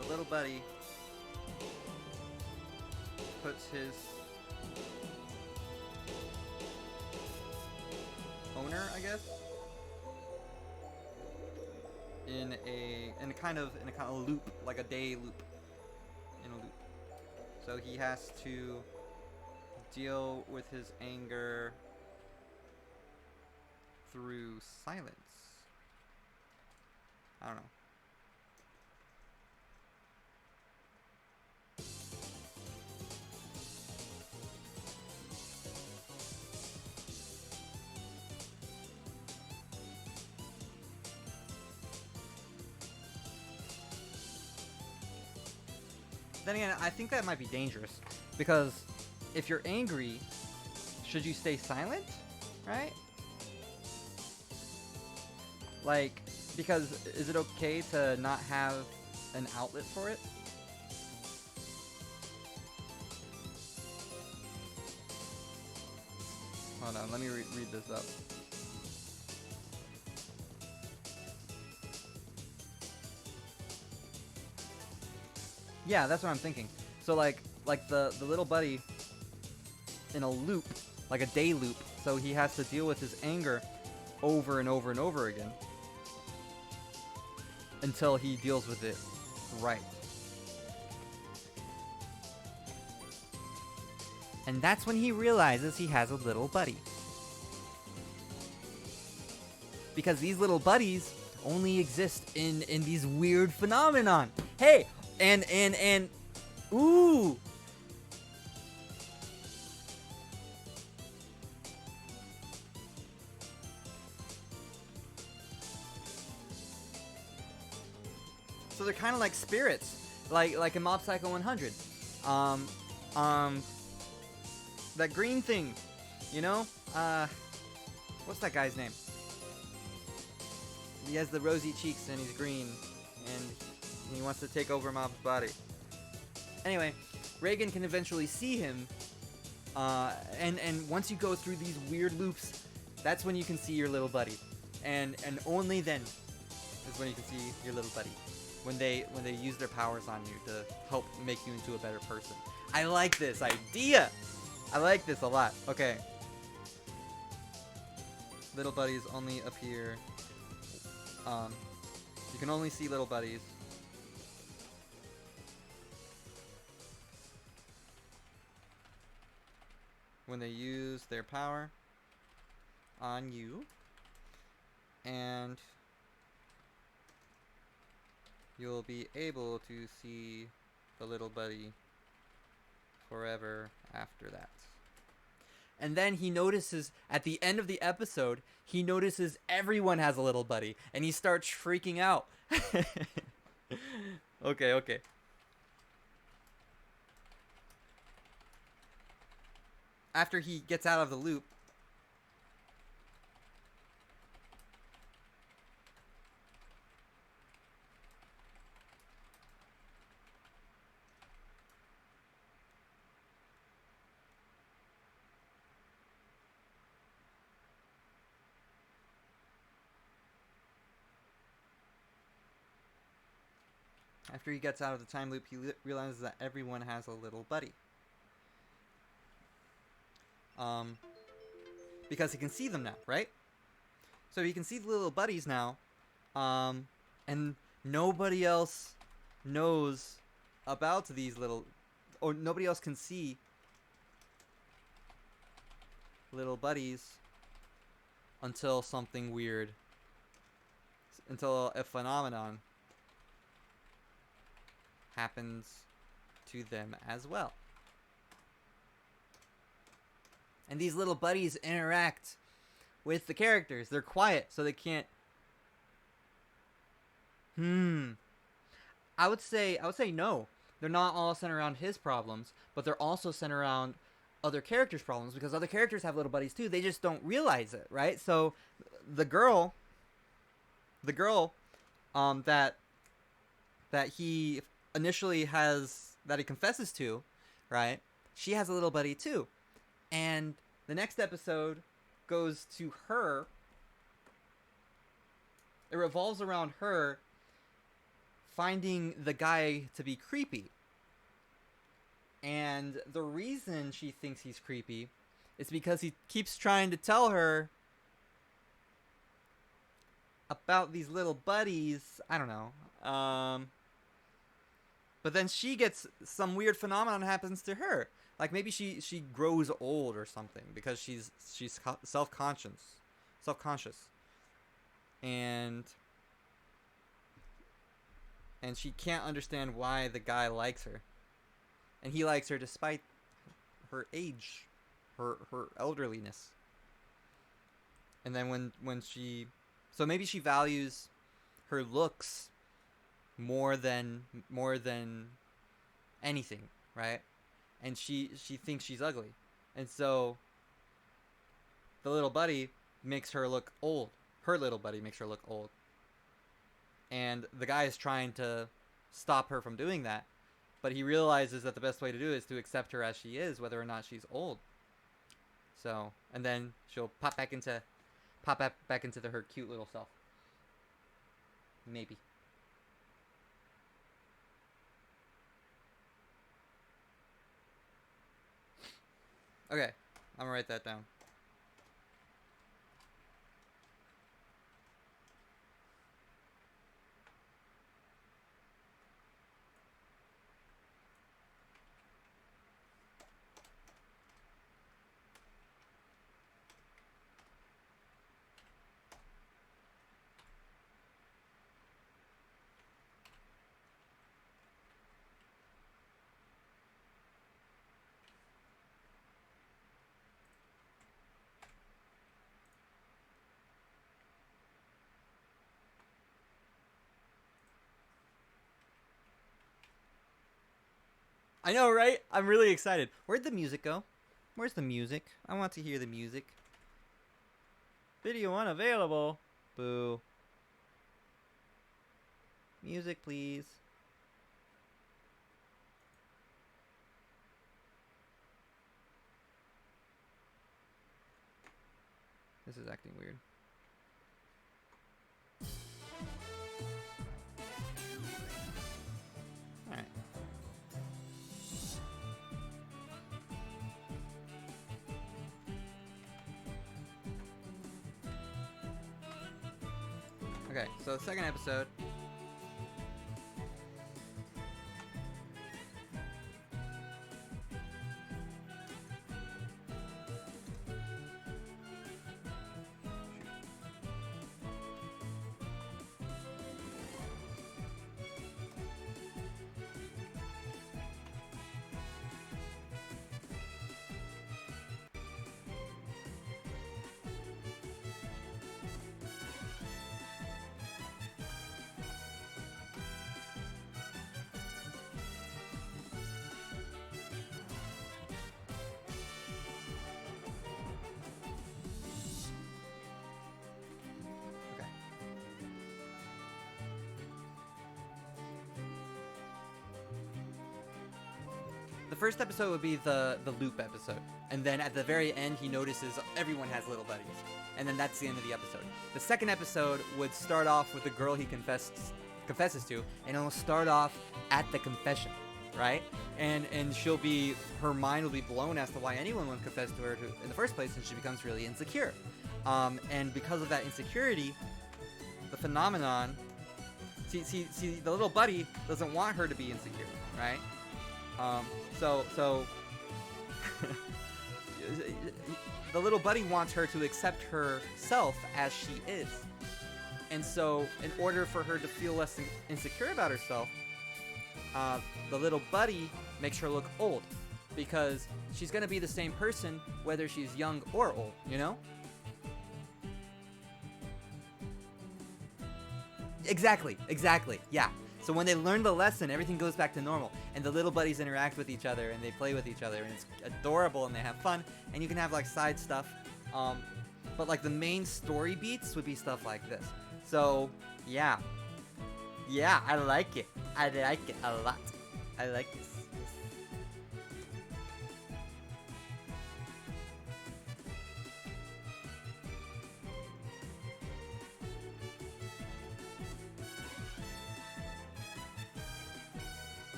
the little buddy puts his owner, I guess, in a kind of loop, like a day loop, in a loop. So he has to deal with his anger through silence. I don't know. Then again, I think that might be dangerous, because if you're angry, should you stay silent, right? Like, because is it okay to not have an outlet for it? Hold on, let me read this up. Yeah, that's what I'm thinking. So like the little buddy in a loop, like a day loop, so he has to deal with his anger over and over and over again until he deals with it right. And that's when he realizes he has a little buddy. Because these little buddies only exist in these weird phenomenon. Hey, and ooh. So they're kind of like spirits, like in Mob Psycho 100. That green thing, you know? What's that guy's name? He has the rosy cheeks and he's green, and he wants to take over Mob's body. Anyway, Reagan can eventually see him, and once you go through these weird loops, that's when you can see your little buddy, and only then is when you can see your little buddy, when they use their powers on you to help make you into a better person. I like this idea. I like this a lot. Okay. Little buddies only appear You can only see little buddies. When they use their power on you. And you'll be able to see the little buddy forever after that. And then he notices, at the end of the episode, he notices everyone has a little buddy. And he starts freaking out. Okay. After he gets out of the loop, after he gets out of the time loop, he realizes that everyone has a little buddy. Because he can see them now, right? So he can see the little buddies now, and nobody else knows about these little, or nobody else can see little buddies until something weird, until a phenomenon happens to them as well. And these little buddies interact with the characters. They're quiet, so they can't. I would say no. They're not all centered around his problems, but they're also centered around other characters' problems, because other characters have little buddies too. They just don't realize it, right? So the girl that he initially has, that he confesses to, right? She has a little buddy too. And the next episode goes to her. It revolves around her finding the guy to be creepy. And the reason she thinks he's creepy is because he keeps trying to tell her about these little buddies. I don't know. But then she gets, some weird phenomenon happens to her. Like maybe she grows old or something, because she's self-conscious. And she can't understand why the guy likes her. And he likes her despite her age, her elderliness. And then when she, so maybe she values her looks more than anything, right? And she thinks she's ugly. And so the little buddy makes her look old. Her little buddy makes her look old. And the guy is trying to stop her from doing that. But he realizes that the best way to do it is to accept her as she is, whether or not she's old. So, and then she'll pop back into her cute little self. Maybe. Okay, I'm gonna write that down. I know, right? I'm really excited. Where'd the music go? Where's the music? I want to hear the music. Video unavailable. Boo. Music, please. This is acting weird. Alright. Okay, so second episode. The first episode would be the loop episode, and then at the very end he notices everyone has little buddies, and then that's the end of the episode. The second episode would start off with the girl he confesses to, and it'll start off at the confession, right? And her mind will be blown as to why anyone would confess to her in the first place, and she becomes really insecure. And because of that insecurity, the phenomenon. See, the little buddy doesn't want her to be insecure, right? So the little buddy wants her to accept herself as she is. And so, in order for her to feel less insecure about herself, the little buddy makes her look old, because she's gonna be the same person whether she's young or old, you know? Exactly, yeah. So when they learn the lesson, everything goes back to normal, and the little buddies interact with each other, and they play with each other, and it's adorable, and they have fun, and you can have like side stuff, but like the main story beats would be stuff like this. So yeah, I like it a lot. I like this.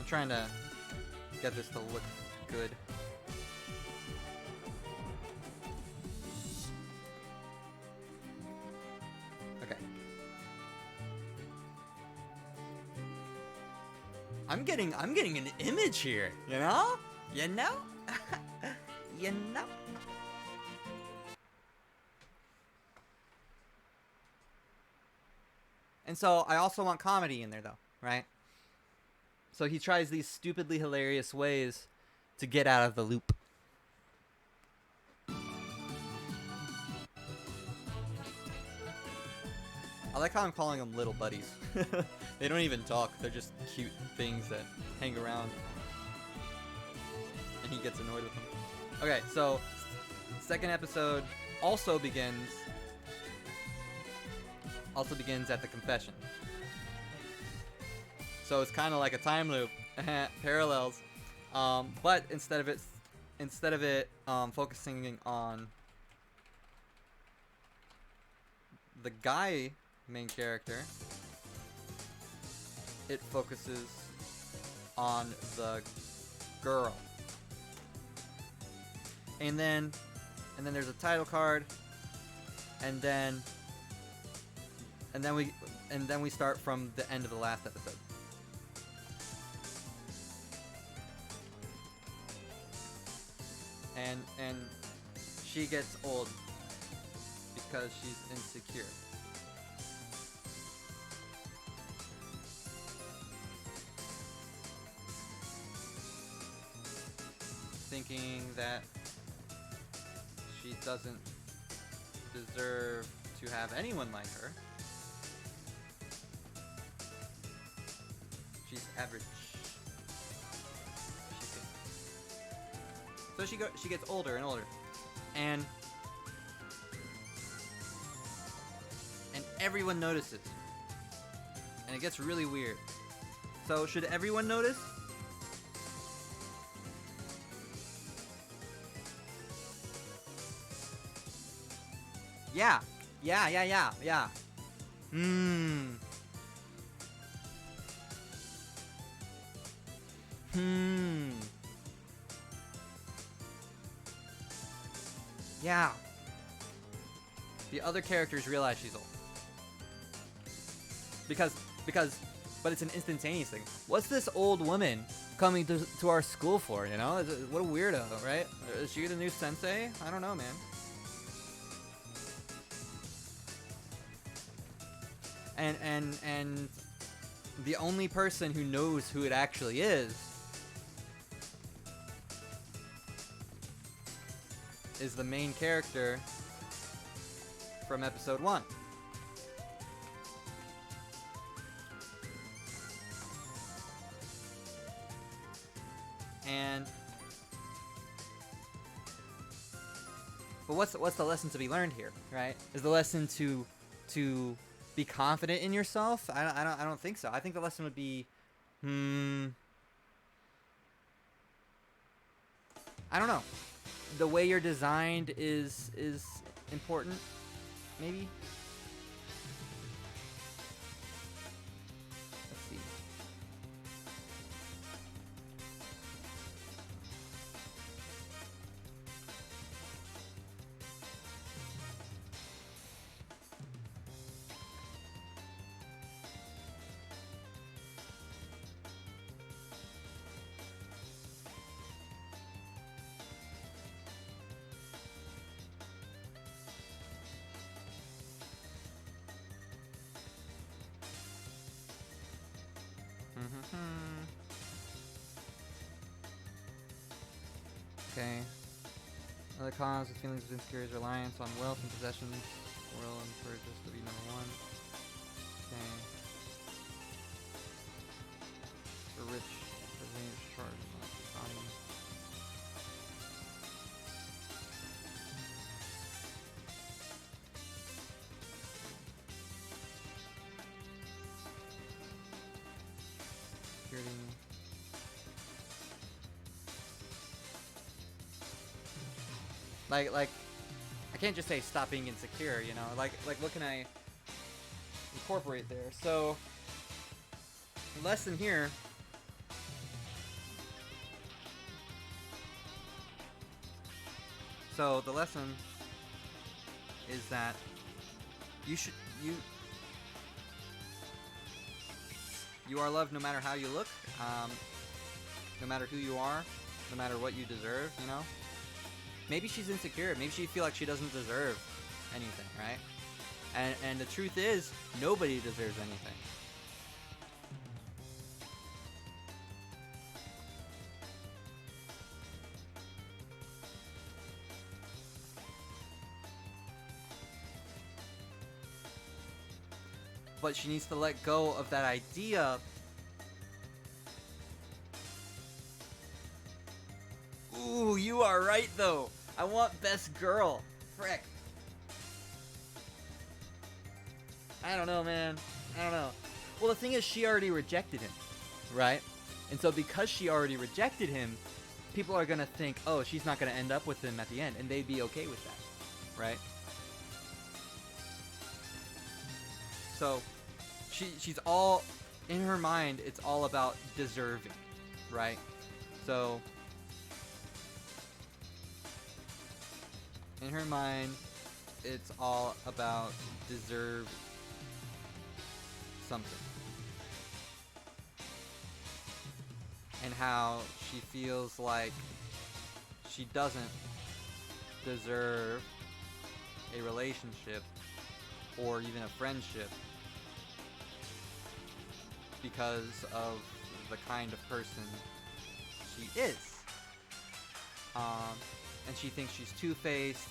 Trying to get this to look good. Okay. I'm getting an image here, you know? You know? You know? And so I also want comedy in there though, right? So he tries these stupidly hilarious ways to get out of the loop. I like how I'm calling them little buddies. They don't even talk. They're just cute things that hang around. And he gets annoyed with them. Okay, so second episode also begins at the confession. So it's kind of like a time loop, parallels, but instead of it focusing on the guy main character, it focuses on the girl, and then there's a title card, and then we start from the end of the last episode. And she gets old because she's insecure. Thinking that she doesn't deserve to have anyone like her. She's average. So she gets older and older, and everyone notices, and it gets really weird. So should everyone notice? Yeah. Yeah. The other characters realize she's old. But it's an instantaneous thing. What's this old woman coming to our school for, you know? What a weirdo, right? Is she the new sensei? I don't know, man. And the only person who knows who it actually is the main character from episode 1. But what's the lesson to be learned here, right? Is the lesson to be confident in yourself? I don't think so. I think the lesson would be I don't know. The way you're designed is important, maybe. Let's see. Okay. Other cause of feelings of insecurity is reliance on wealth and possessions. Will encourage us to be number one. Okay. The rich, the range charge, not the body. Security. Like, I can't just say stop being insecure, you know? Like, what can I incorporate there? So, the lesson here So the lesson is that you are loved no matter how you look, no matter who you are, no matter what you deserve, you know? Maybe she's insecure. Maybe she feels like she doesn't deserve anything, right? And the truth is, nobody deserves anything. But she needs to let go of that idea. Ooh, you are right though. I want best girl. Frick. I don't know, man. I don't know. Well, the thing is, she already rejected him, right? And so because she already rejected him, people are gonna think, oh, she's not gonna end up with him at the end, and they'd be okay with that, right? So she's all in her mind. It's all about deserving, right? So in her mind, it's all about deserve something, and how she feels like she doesn't deserve a relationship or even a friendship because of the kind of person she is. And she thinks she's two-faced.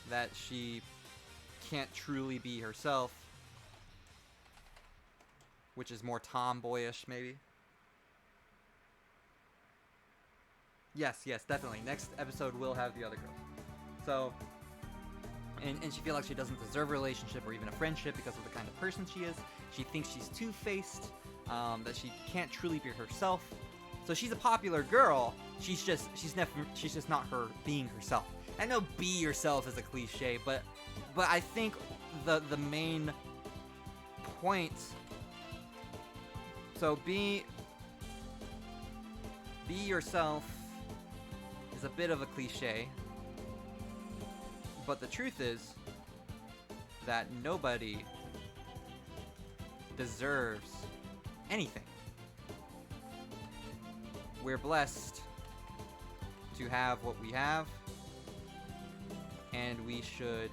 That she can't truly be herself, which is more tomboyish, maybe. Yes, definitely. Next episode will have the other girl. So, and she feels like she doesn't deserve a relationship or even a friendship because of the kind of person she is. She thinks she's two-faced, that she can't truly be herself. So she's a popular girl. She's just not her being herself. I know be yourself is a cliche, but I think the main point. So be yourself is a bit of a cliche, but the truth is that nobody deserves anything. We're blessed to have what we have, and we should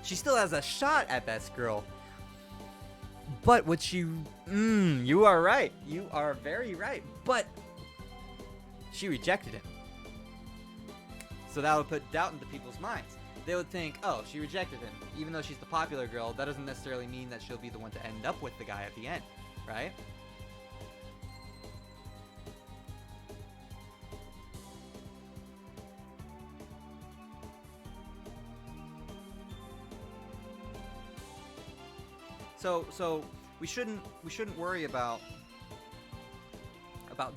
she still has a shot at best girl. But what you are right. You are very right. But she rejected him. So that would put doubt into people's minds. They would think, oh, she rejected him. Even though she's the popular girl, that doesn't necessarily mean that she'll be the one to end up with the guy at the end, right? So we shouldn't worry about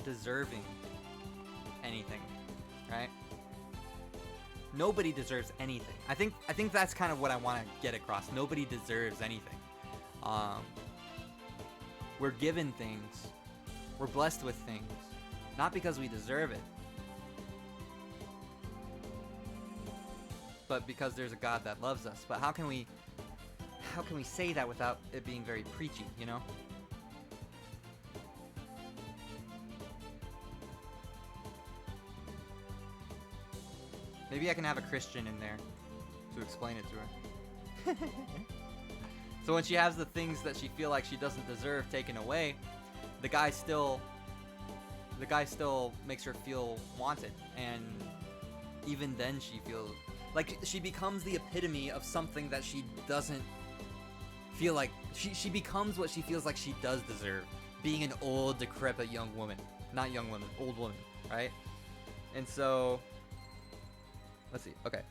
deserving anything, right? Nobody deserves anything. I think that's kind of what I want to get across. Nobody deserves anything. We're given things. We're blessed with things, not because we deserve it, but because there's a God that loves us. But how can we say that without it being very preachy, you know? Maybe I can have a Christian in there to explain it to her. So when she has the things that she feel like she doesn't deserve taken away, the guy still makes her feel wanted, and even then she feels like she becomes the epitome of something that she doesn't feel like. She becomes what she feels like she does deserve, being an old, decrepit young woman. Not young woman, old woman, right? And so, let's see, okay.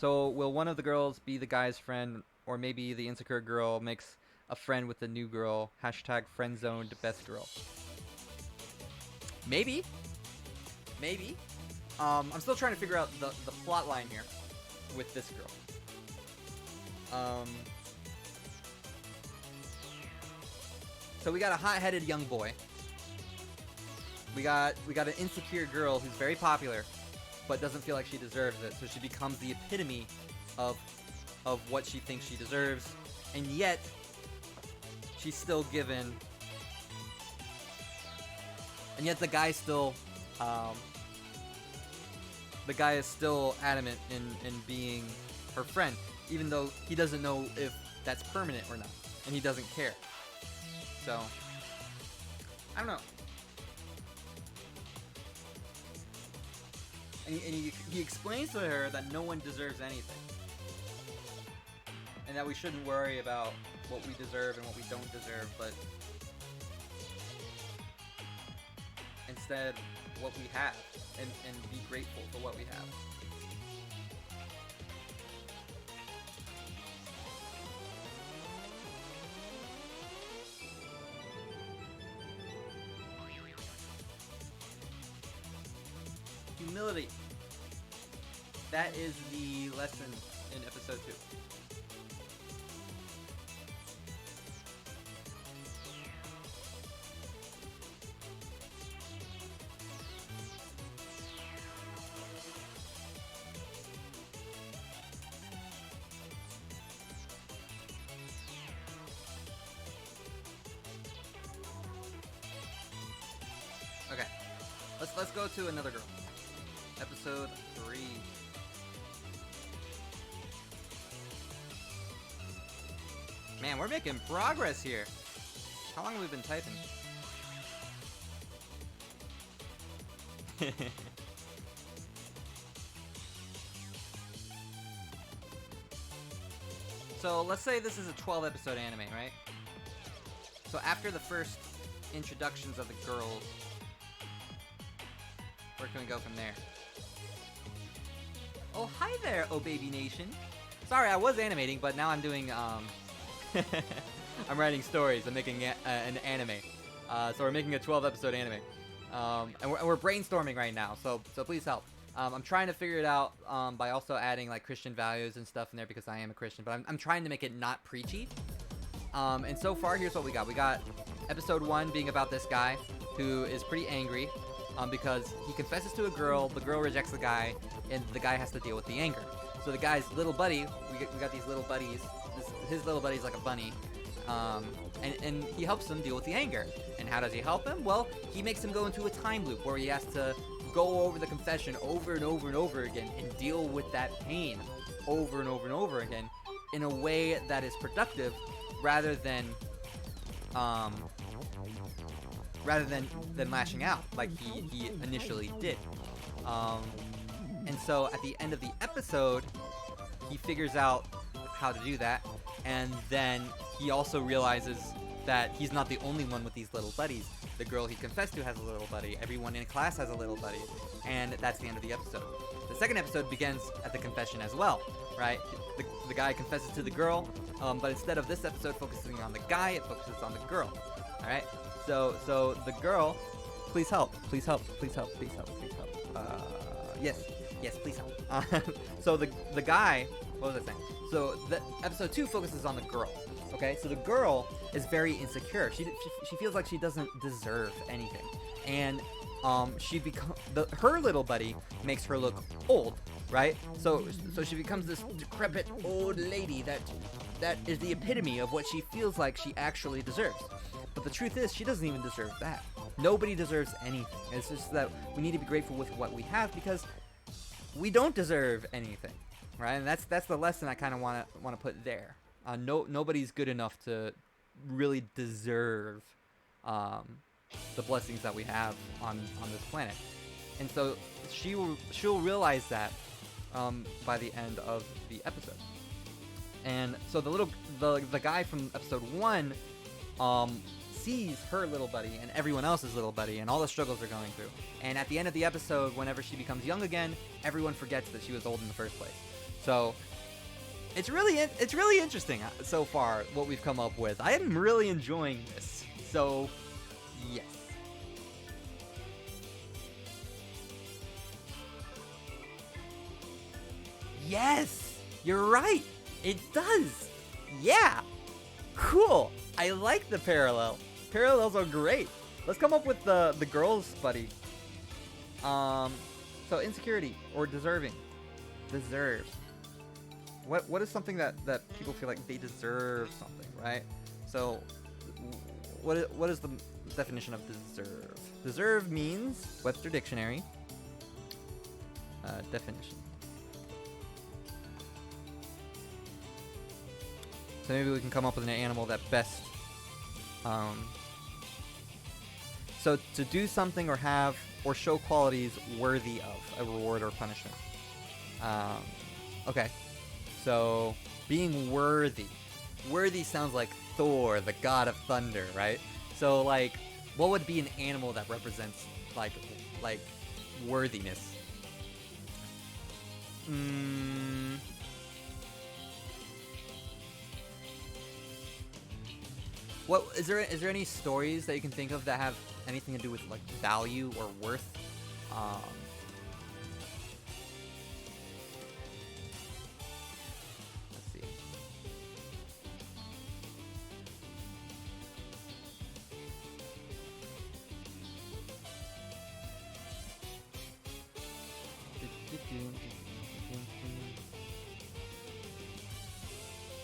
So will one of the girls be the guy's friend, or maybe the insecure girl makes a friend with the new girl, hashtag friendzoned best girl? Maybe. I'm still trying to figure out the plot line here with this girl. So we got a hot-headed young boy. We got an insecure girl who's very popular, but doesn't feel like she deserves it. So she becomes the epitome of what she thinks she deserves, and yet she's still given. And yet the guy is still adamant in being her friend, even though he doesn't know if that's permanent or not, and he doesn't care. So I don't know. And he explains to her that no one deserves anything, and that we shouldn't worry about what we deserve and what we don't deserve, but instead what we have, and be grateful for what we have. Humility. That is the lesson in episode 2. Okay, let's go to another girl. Episode 3. Man, we're making progress here. How long have we been typing? So let's say this is a 12 episode anime, right? So after the first introductions of the girls, where can we go from there? Oh, hi there, oh baby nation. Sorry, I was animating, but now I'm doing, I'm writing stories. I'm making an anime. So we're making a 12 episode anime. And we're brainstorming right now, so please help. I'm trying to figure it out by also adding like Christian values and stuff in there, because I am a Christian, but I'm trying to make it not preachy. And so far, here's what we got. We got episode 1 being about this guy who is pretty angry because he confesses to a girl, the girl rejects the guy, and the guy has to deal with the anger. So the guy's little buddy, we got these little buddies, his little buddy's like a bunny, and he helps him deal with the anger. And how does he help him? Well, he makes him go into a time loop where he has to go over the confession over and over and over again and deal with that pain over and over and over again in a way that is productive, rather than lashing out like he initially did. And so at the end of the episode, he figures out how to do that, and then he also realizes that he's not the only one with these little buddies. The girl he confessed to has a little buddy. Everyone in class has a little buddy. And that's the end of the episode. The second episode begins at the confession as well, right? The guy confesses to the girl, but instead of this episode focusing on the guy, it focuses on the girl. All right? So the girl, please help, please help, please help, please help, please help. Yes, please help. So the guy, what was I saying? So the episode 2 focuses on the girl. Okay, so the girl is very insecure. She feels like she doesn't deserve anything, and her little buddy makes her look old, right? So she becomes this decrepit old lady that is the epitome of what she feels like she actually deserves. But the truth is, she doesn't even deserve that. Nobody deserves anything. It's just that we need to be grateful with what we have, because we don't deserve anything, right? And that's the lesson I kind of want to put there. Nobody's good enough to really deserve the blessings that we have on this planet, and so she'll realize that by the end of the episode. And so the guy from episode 1 sees her little buddy and everyone else's little buddy and all the struggles they're going through. And at the end of the episode, whenever she becomes young again, everyone forgets that she was old in the first place. So it's really interesting so far what we've come up with. I am really enjoying this. So yes. Yes, you're right. It does. Yeah. Cool. I like the parallel. Parallels are great. Let's come up with the girl's buddy. So insecurity or deserving. Deserve. What is something that people feel like they deserve something, right? So what is the definition of deserve? Deserve means Webster Dictionary definition. So maybe we can come up with an animal that best so to do something or have or show qualities worthy of a reward or punishment. Okay. So, being worthy. Worthy sounds like Thor, the god of thunder, right? So, like, what would be an animal that represents, like worthiness? What is there any stories that you can think of that have anything to do with, like, value or worth?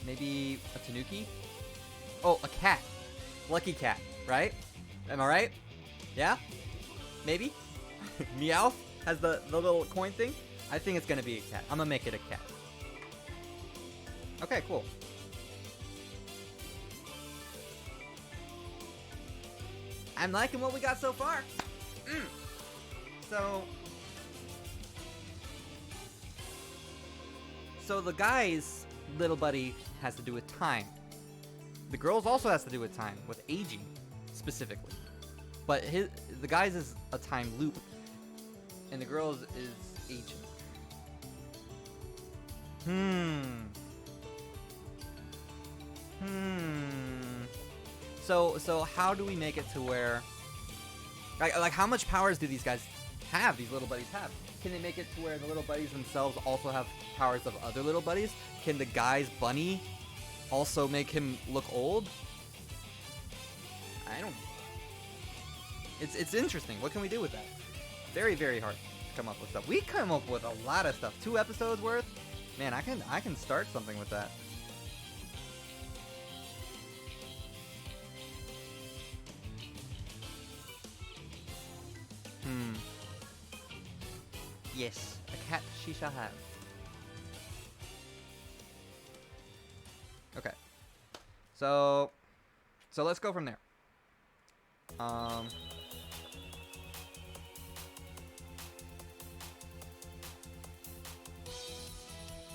Maybe a tanuki? Oh, a cat. Lucky cat, right? Am I right? Yeah? Maybe? Meowth has the little coin thing? I think it's gonna be a cat. I'm gonna make it a cat. Okay, cool. I'm liking what we got so far. So the guy's little buddy has to do with time. The girl's also has to do with time, with aging, specifically. But the guy's is a time loop, and the girl's is aging. So how do we make it to where, like how much powers do these guys have? These little buddies have? Can they make it to where the little buddies themselves also have powers of other little buddies? Can the guy's bunny also make him look old? I don't. It's interesting. What can we do with that? Very, very hard to come up with stuff. We come up with a lot of stuff. 2 episodes worth. Man, I can start something with that. Yes, a cat she shall have. Okay. So let's go from there.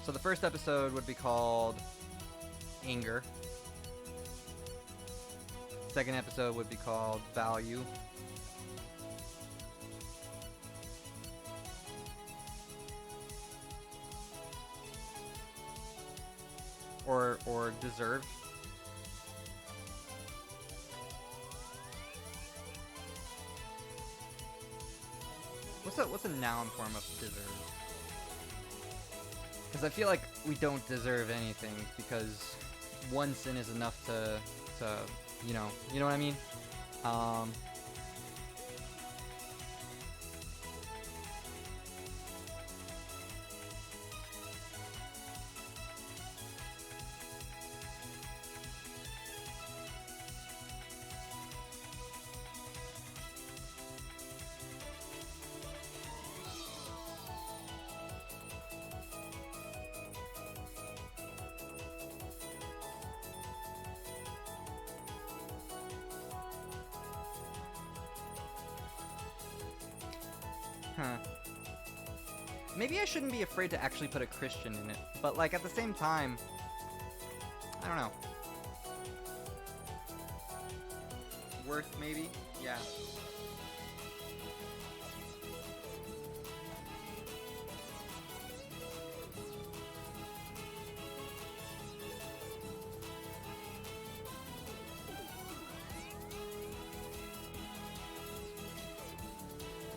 So the first episode would be called Anger. Second episode would be called Value. Or Deserved. What's a noun form of deserve? Because I feel like we don't deserve anything because one sin is enough to you know what I mean? Huh. Maybe I shouldn't be afraid to actually put a Christian in it, but like at the same time, I don't know. Worth maybe? Yeah.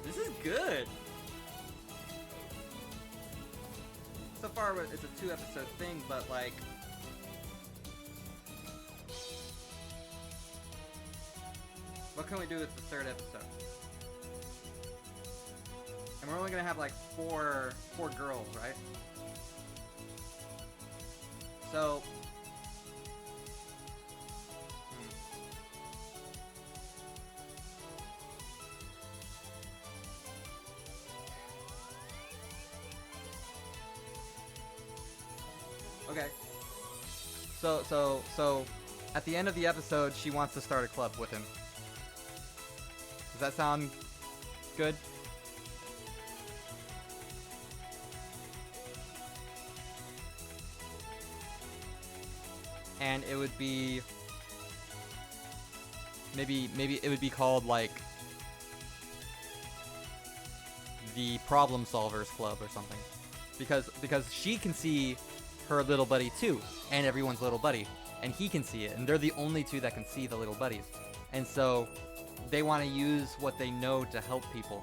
This is good. So far, it's a 2-episode thing, but like, what can we do with the 3rd episode? And we're only gonna have like four girls, right? So. Okay. So, at the end of the episode, she wants to start a club with him. Does that sound good? And it would be maybe it would be called like the Problem Solvers Club or something, because she can see her little buddy too, and everyone's little buddy, and he can see it, and they're the only two that can see the little buddies, and so they want to use what they know to help people.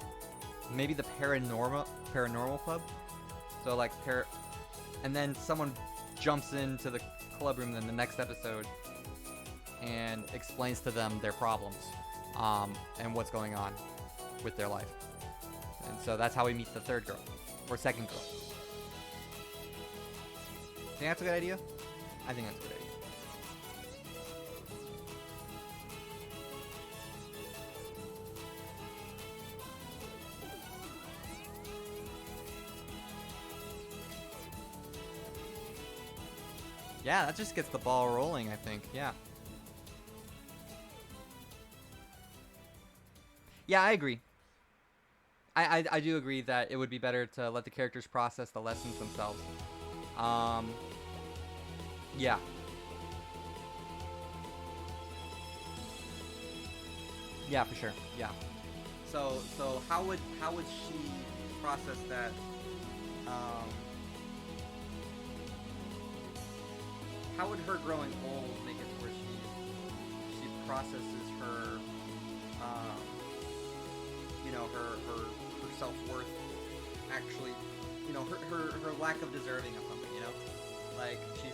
Maybe the paranormal club. So like and then someone jumps into the club room in the next episode and explains to them their problems, and what's going on with their life. And so that's how we meet the 3rd girl or 2nd girl. Think that's a good idea? I think that's a good idea. Yeah, that just gets the ball rolling, I think. Yeah. Yeah, I agree. I do agree that it would be better to let the characters process the lessons themselves. Yeah. Yeah, for sure. Yeah. So how would she process that? How would her growing old make it where she processes her, you know, her self-worth, actually, you know, her lack of deserving of something, you know, like she's.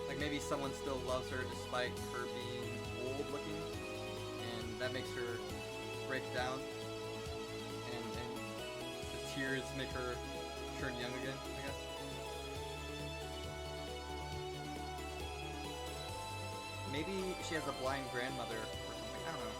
Like maybe someone still loves her despite her being old looking, and that makes her break down, and the tears make her turn young again, I guess. Maybe she has a blind grandmother or something, I don't know.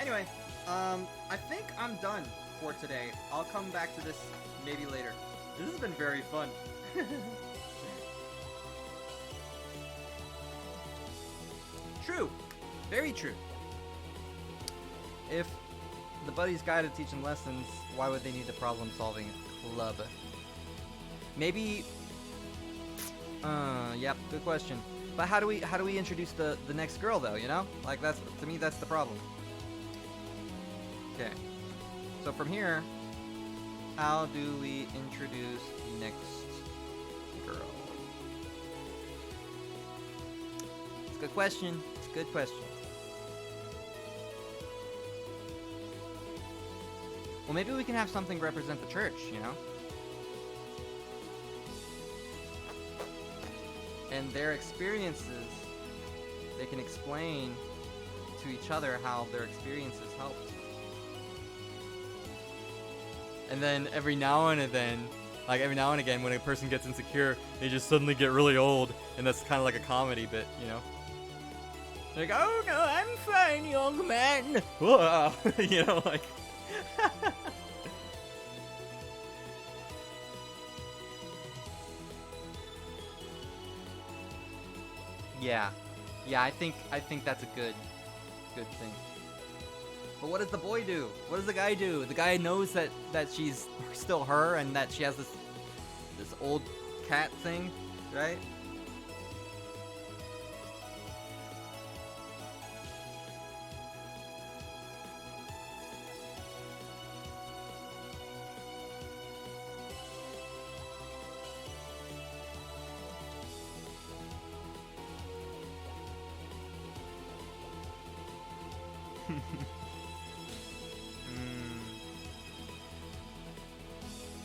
Anyway, I think I'm done for today. I'll come back to this maybe later. This has been very fun. True. Very true. If the Buddy's Guide to Teaching Lessons, why would they need the problem-solving club? Maybe... yep, good question. But how do we introduce the next girl, though, you know? Like, that's, to me, that's the problem. Okay. So from here, how do we introduce the next girl? It's a good question. It's a good question. Well, maybe we can have something represent the church, you know? And their experiences, they can explain to each other how their experiences helped. And then every now and then, like every now and again, when a person gets insecure, they just suddenly get really old, and that's kind of like a comedy bit, you know? Like, oh no, I'm fine, young man. Whoa. You know, like. Yeah, I think that's a good thing. But what does the boy do? What does the guy do? The guy knows that she's still her and that she has this old cat thing, right?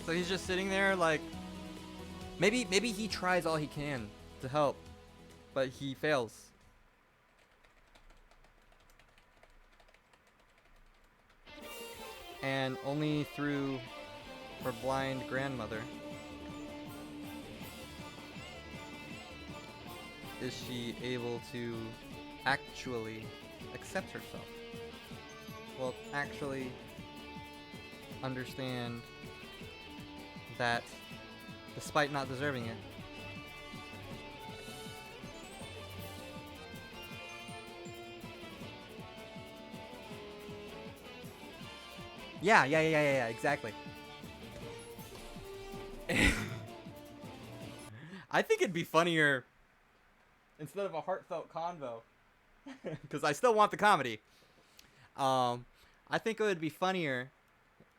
So he's just sitting there like, maybe he tries all he can to help, but he fails. And only through her blind grandmother is she able to actually accept herself. Well, actually understand that despite not deserving it, yeah, exactly. I think it'd be funnier instead of a heartfelt convo, because I still want the comedy. I think it would be funnier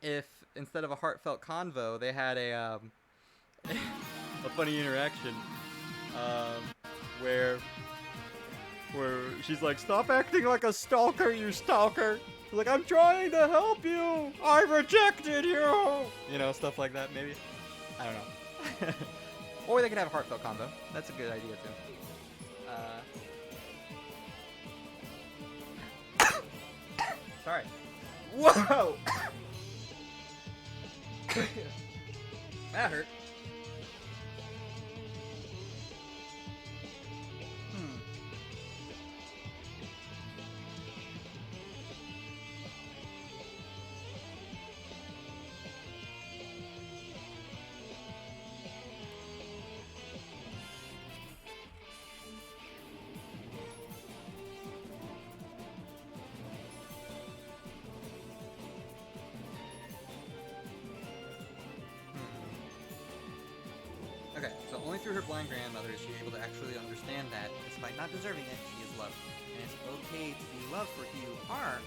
if instead of a heartfelt convo, they had a funny interaction, where she's like, "Stop acting like a stalker, you stalker!" She's like, "I'm trying to help you! I rejected you!" You know, stuff like that, maybe. I don't know. Or they could have a heartfelt convo. That's a good idea, too. Sorry. Whoa! That hurt. Okay, so only through her blind grandmother is she able to actually understand that, despite not deserving it, she is loved. And it's okay to be loved for who you are.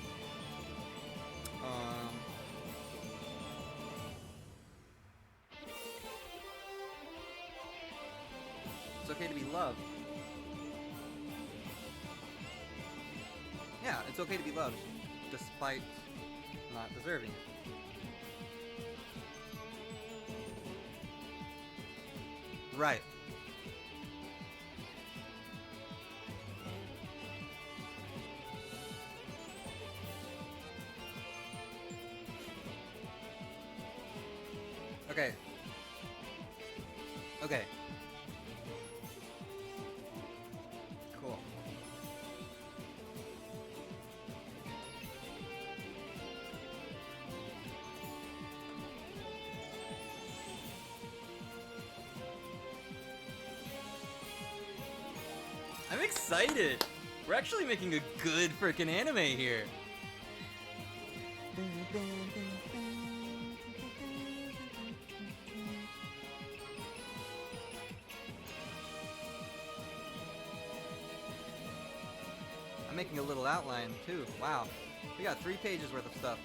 It's okay to be loved. Yeah, it's okay to be loved, despite not deserving it. Right. Okay. Okay. Cool. excited. We're actually making a good freaking anime here. I'm making a little outline too. Wow. We got 3 pages worth of stuff.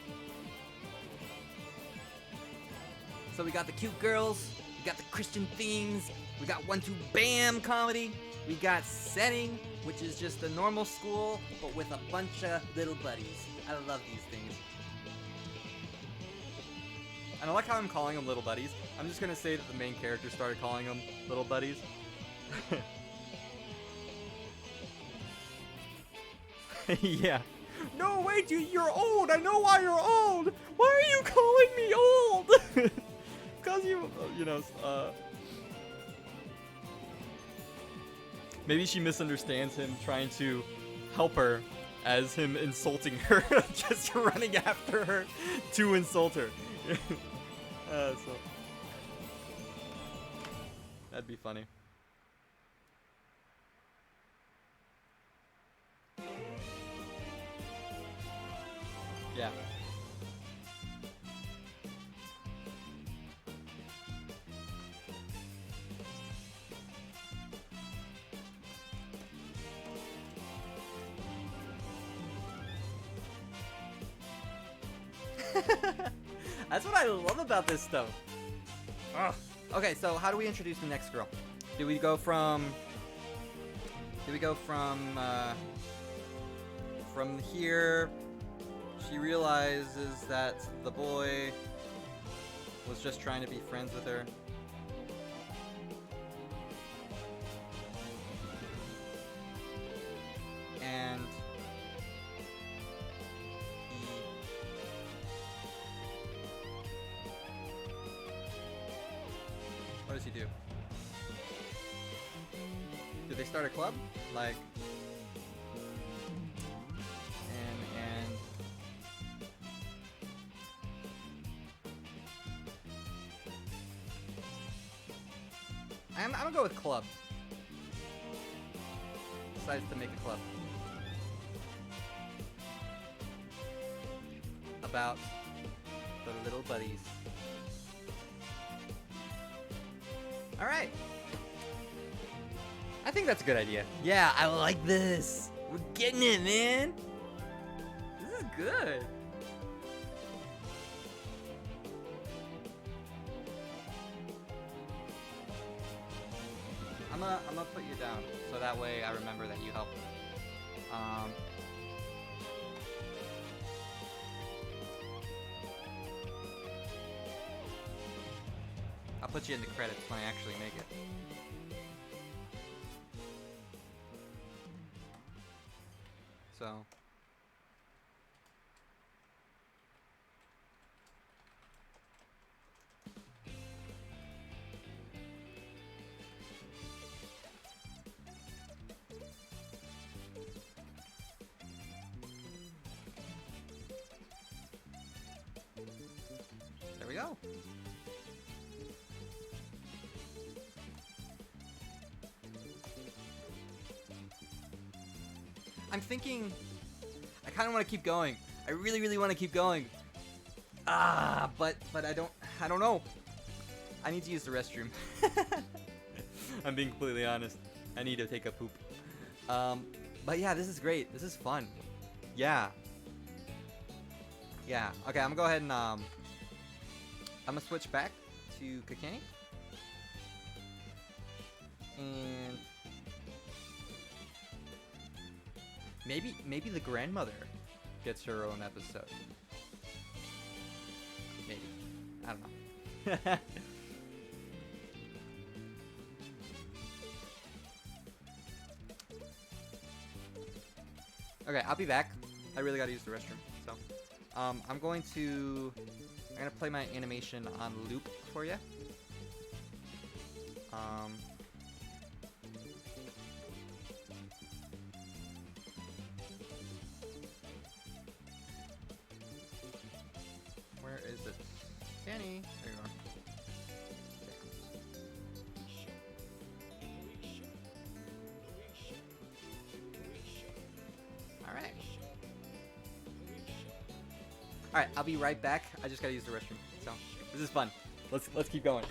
So we got the cute girls, we got the Christian themes, we got 1-2 bam comedy, we got setting, which is just a normal school, but with a bunch of little buddies. I love these things. And I like how I'm calling them little buddies. I'm just gonna say that the main character started calling them little buddies. Yeah. No, wait, you're old. I know why you're old. Why are you calling me old? Because you know, maybe she misunderstands him trying to help her as him insulting her, just running after her to insult her. So that'd be funny. Yeah. That's what I love about this stuff. Ugh. Okay, so how do we introduce the next girl? Do we go from here? She realizes that the boy was just trying to be friends with her. And what does he do? Do they start a club? Like, I'm gonna go with club. Decides to make a club. About the little buddies. Alright. I think that's a good idea. Yeah, I like this. We're getting it, man. This is good. I'm gonna put you down so that way I remember that you helped. I'll put you in the credits when I actually make it. So. There we go. I'm thinking I kind of want to keep going. I really want to keep going. But I don't know. I need to use the restroom. I'm being completely honest. I need to take a poop. But yeah, this is great. This is fun. Yeah. Yeah. Okay, I'm gonna go ahead and I'm gonna switch back to Kakani. And maybe the grandmother gets her own episode. Maybe. I don't know. Okay, I'll be back. I really gotta use the restroom. So, I'm gonna play my animation on loop for you. Where is it? Danny, there you are. All right, I'll be right back. I just gotta use the restroom. So this is fun. Let's keep going.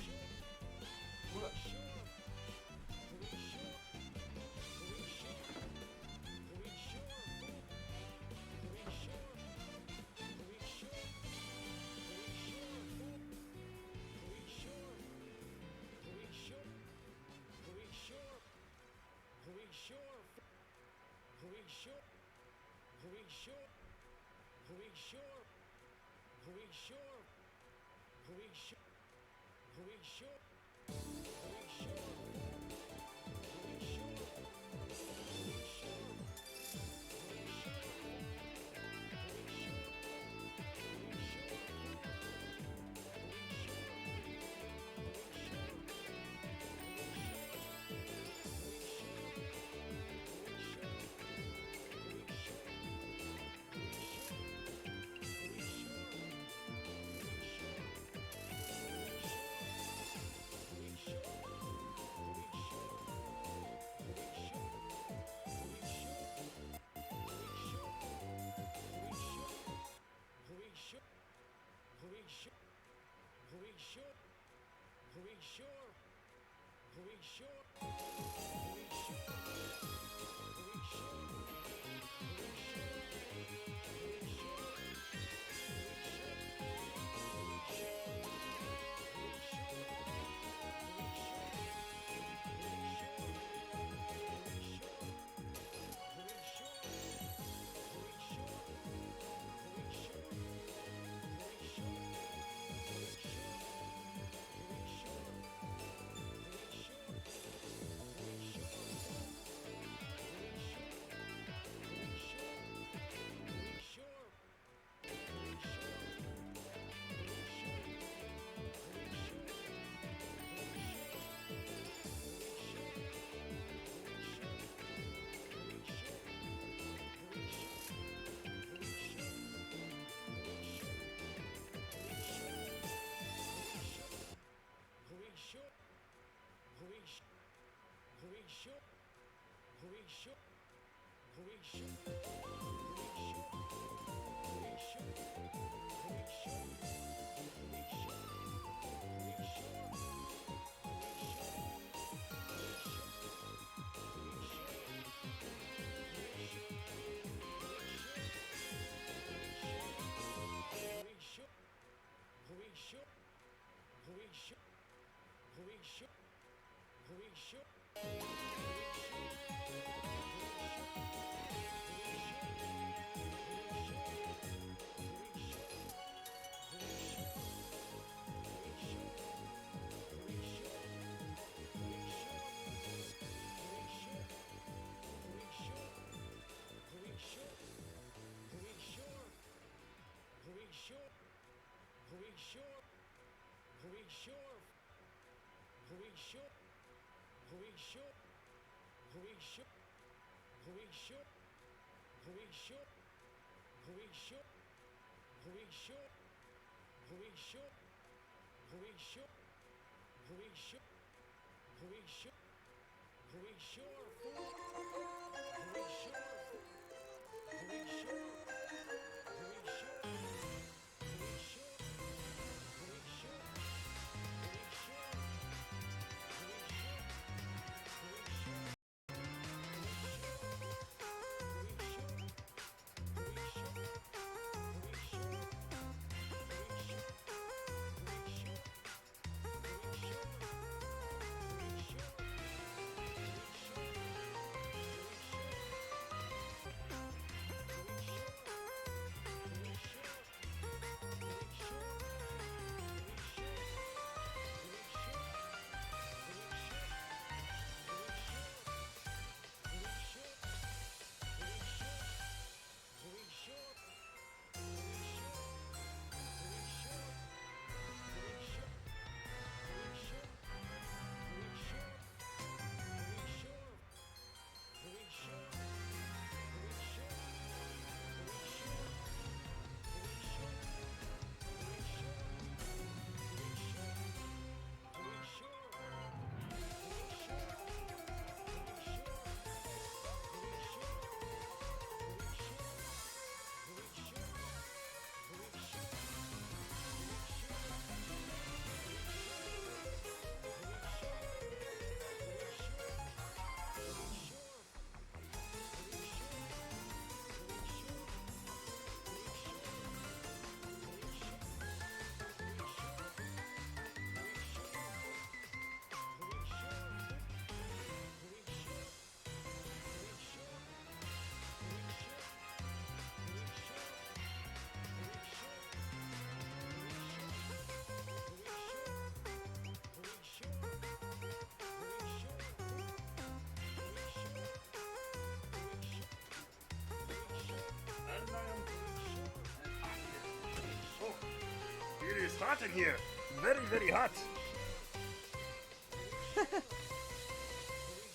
It's hot in here. Very, very hot.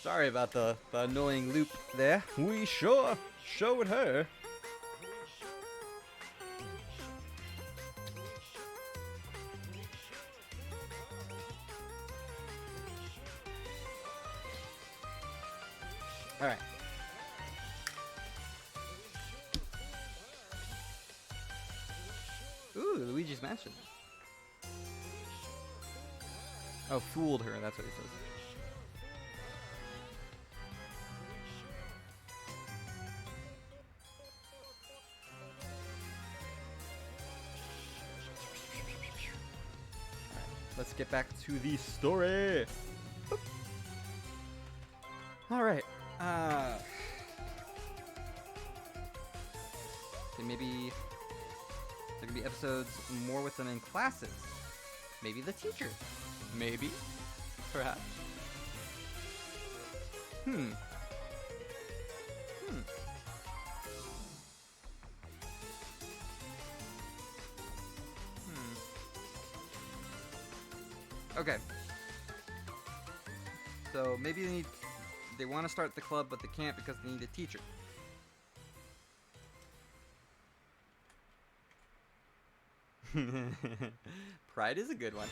Sorry about the annoying loop there. We sure showed her. Alright. Ooh, Luigi's Mansion. Oh, fooled her, that's what he says. Let's get back to the story. Alright. Okay, maybe there can be episodes more with them in classes. Maybe the teacher. Maybe. Perhaps. Okay. So maybe they want to start the club, but they can't because they need a teacher. Pride is a good one.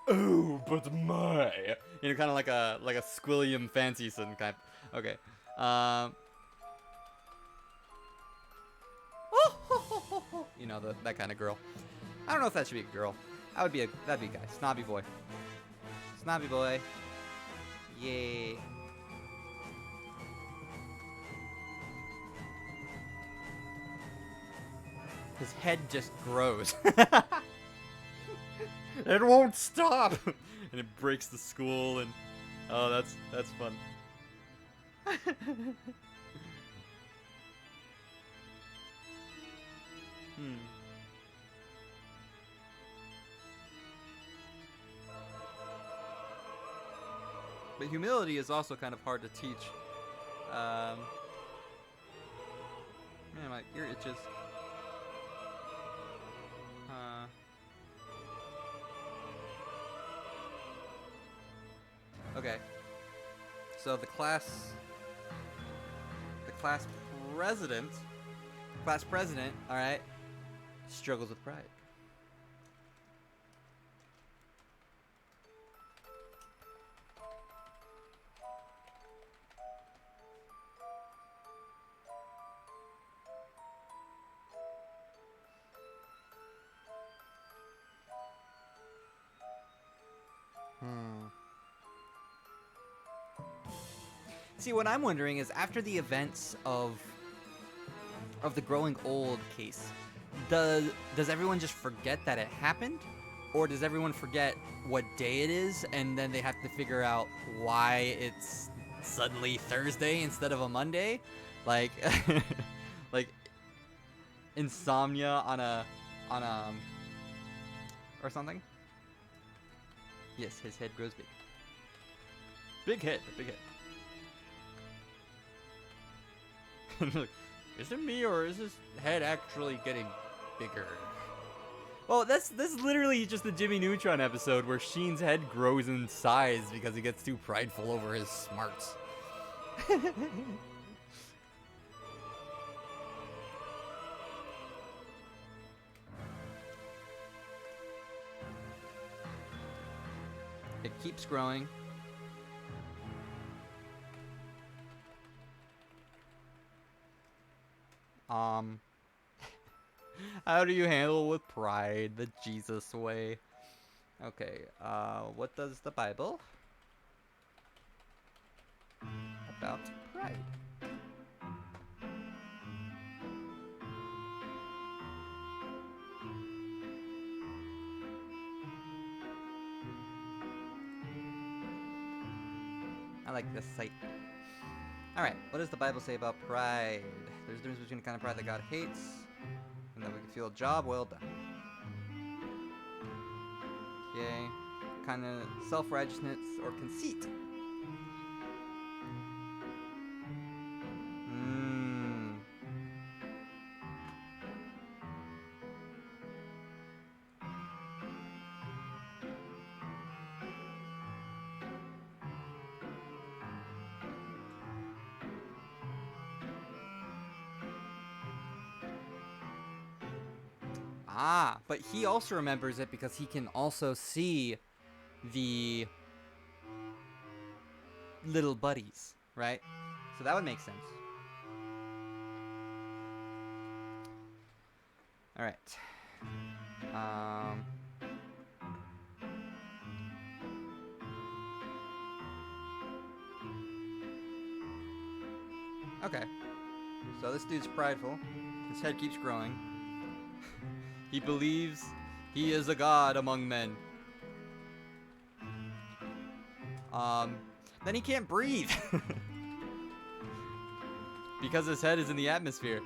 Oh, but my, you know, kind of like a Squilliam Fancyson kind. Okay. You know, that kind of girl. I don't know if that should be a girl. That'd be a guy. Snobby boy. Snobby boy. Yay. His head just grows. It won't stop. And it breaks the school and oh, that's fun. But humility is also kind of hard to teach. Man, my ear itches. Okay. So the class president, all right, struggles with pride. See, what I'm wondering is after the events of the growing old case, does everyone just forget that it happened? Or does everyone forget what day it is and then they have to figure out why it's suddenly Thursday instead of a Monday? Like like insomnia on a or something? Yes, his head grows big. Big head. Look, is it me or is his head actually getting bigger? Well, that's literally just the Jimmy Neutron episode where Sheen's head grows in size because he gets too prideful over his smarts. It keeps growing. How do you handle with pride the Jesus way? Okay, what does the Bible about pride? I like this site. Alright, what does the Bible say about pride? There's a difference between the kind of pride that God hates and that we can feel a job well done. Okay, kind of self-righteousness or conceit. Ah, but he also remembers it because he can also see the little buddies, right? So that would make sense. All right. Okay. So this dude's prideful. His head keeps growing. He believes he is a god among men. Then he can't breathe. Because his head is in the atmosphere.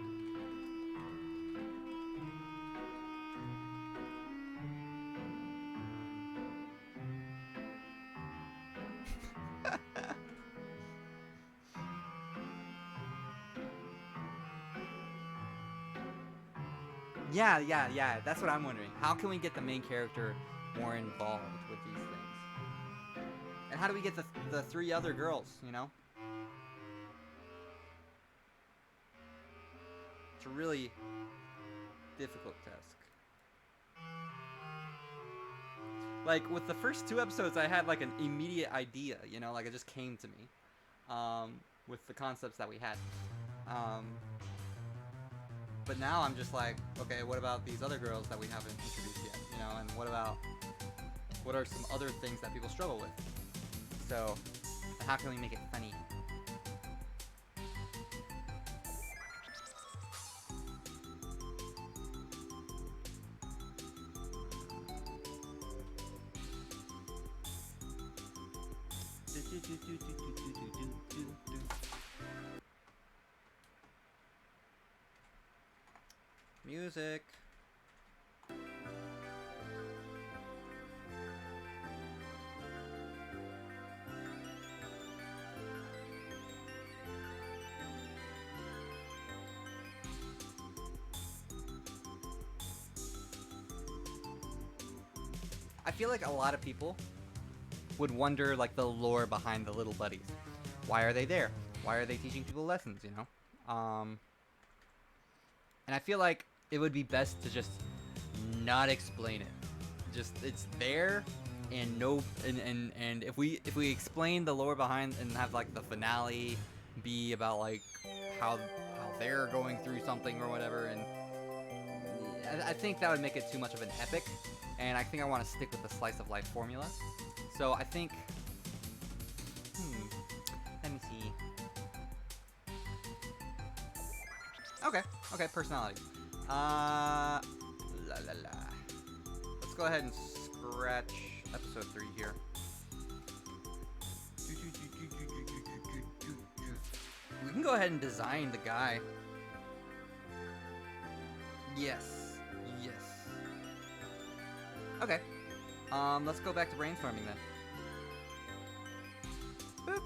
Yeah. That's what I'm wondering. How can we get the main character more involved with these things? And how do we get the three other girls, you know? It's a really difficult task. Like, with the first 2 episodes, I had, like, an immediate idea, you know? Like, it just came to me. With the concepts that we had. But now I'm just like, okay, what about these other girls that we haven't introduced yet? You know, and what are some other things that people struggle with? So, how can we make it funny? Music. I feel like a lot of people would wonder, like, the lore behind the little buddies. Why are they there? Why are they teaching people lessons, you know? And I feel like it would be best to just not explain it. Just, it's there, and no, and if we explain the lore behind and have, like, the finale be about, like, how they're going through something or whatever, and I think that would make it too much of an epic, and I think I want to stick with the slice of life formula. So I think, let me see. Okay, personality. Let's go ahead and scratch episode 3 here. We can go ahead and design the guy. Yes. Okay. Let's go back to brainstorming then. Boop.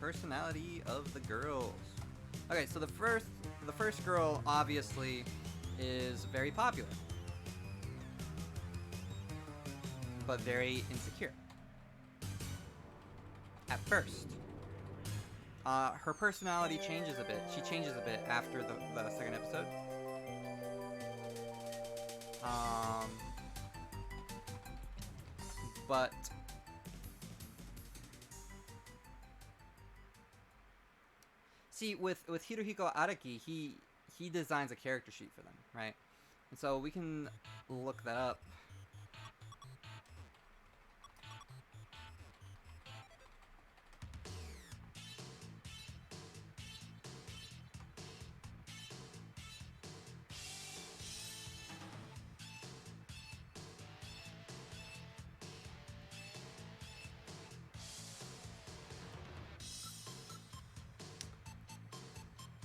Personality of the girls. Okay, so the first girl obviously is very popular, but very insecure. At first. Her personality changes a bit. She changes a bit after the second episode. But see, with Hirohiko Araki, he designs a character sheet for them, right? And so we can look that up.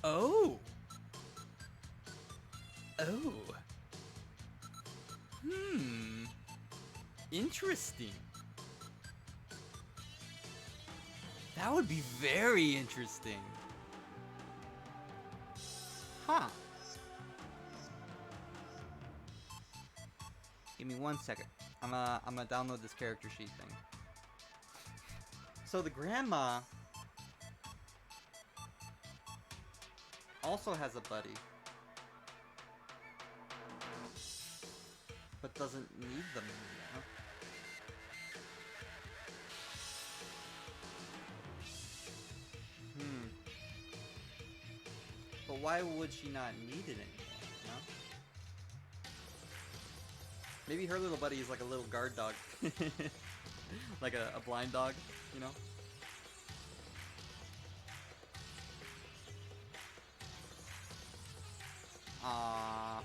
Oh. Interesting. That would be very interesting. Huh. Give me 1 second. I'm gonna download this character sheet thing. So the grandma also has a buddy, but doesn't need them anymore. But why would she not need it anymore, you know? Maybe her little buddy is like a little guard dog. Like a blind dog, you know? Aww.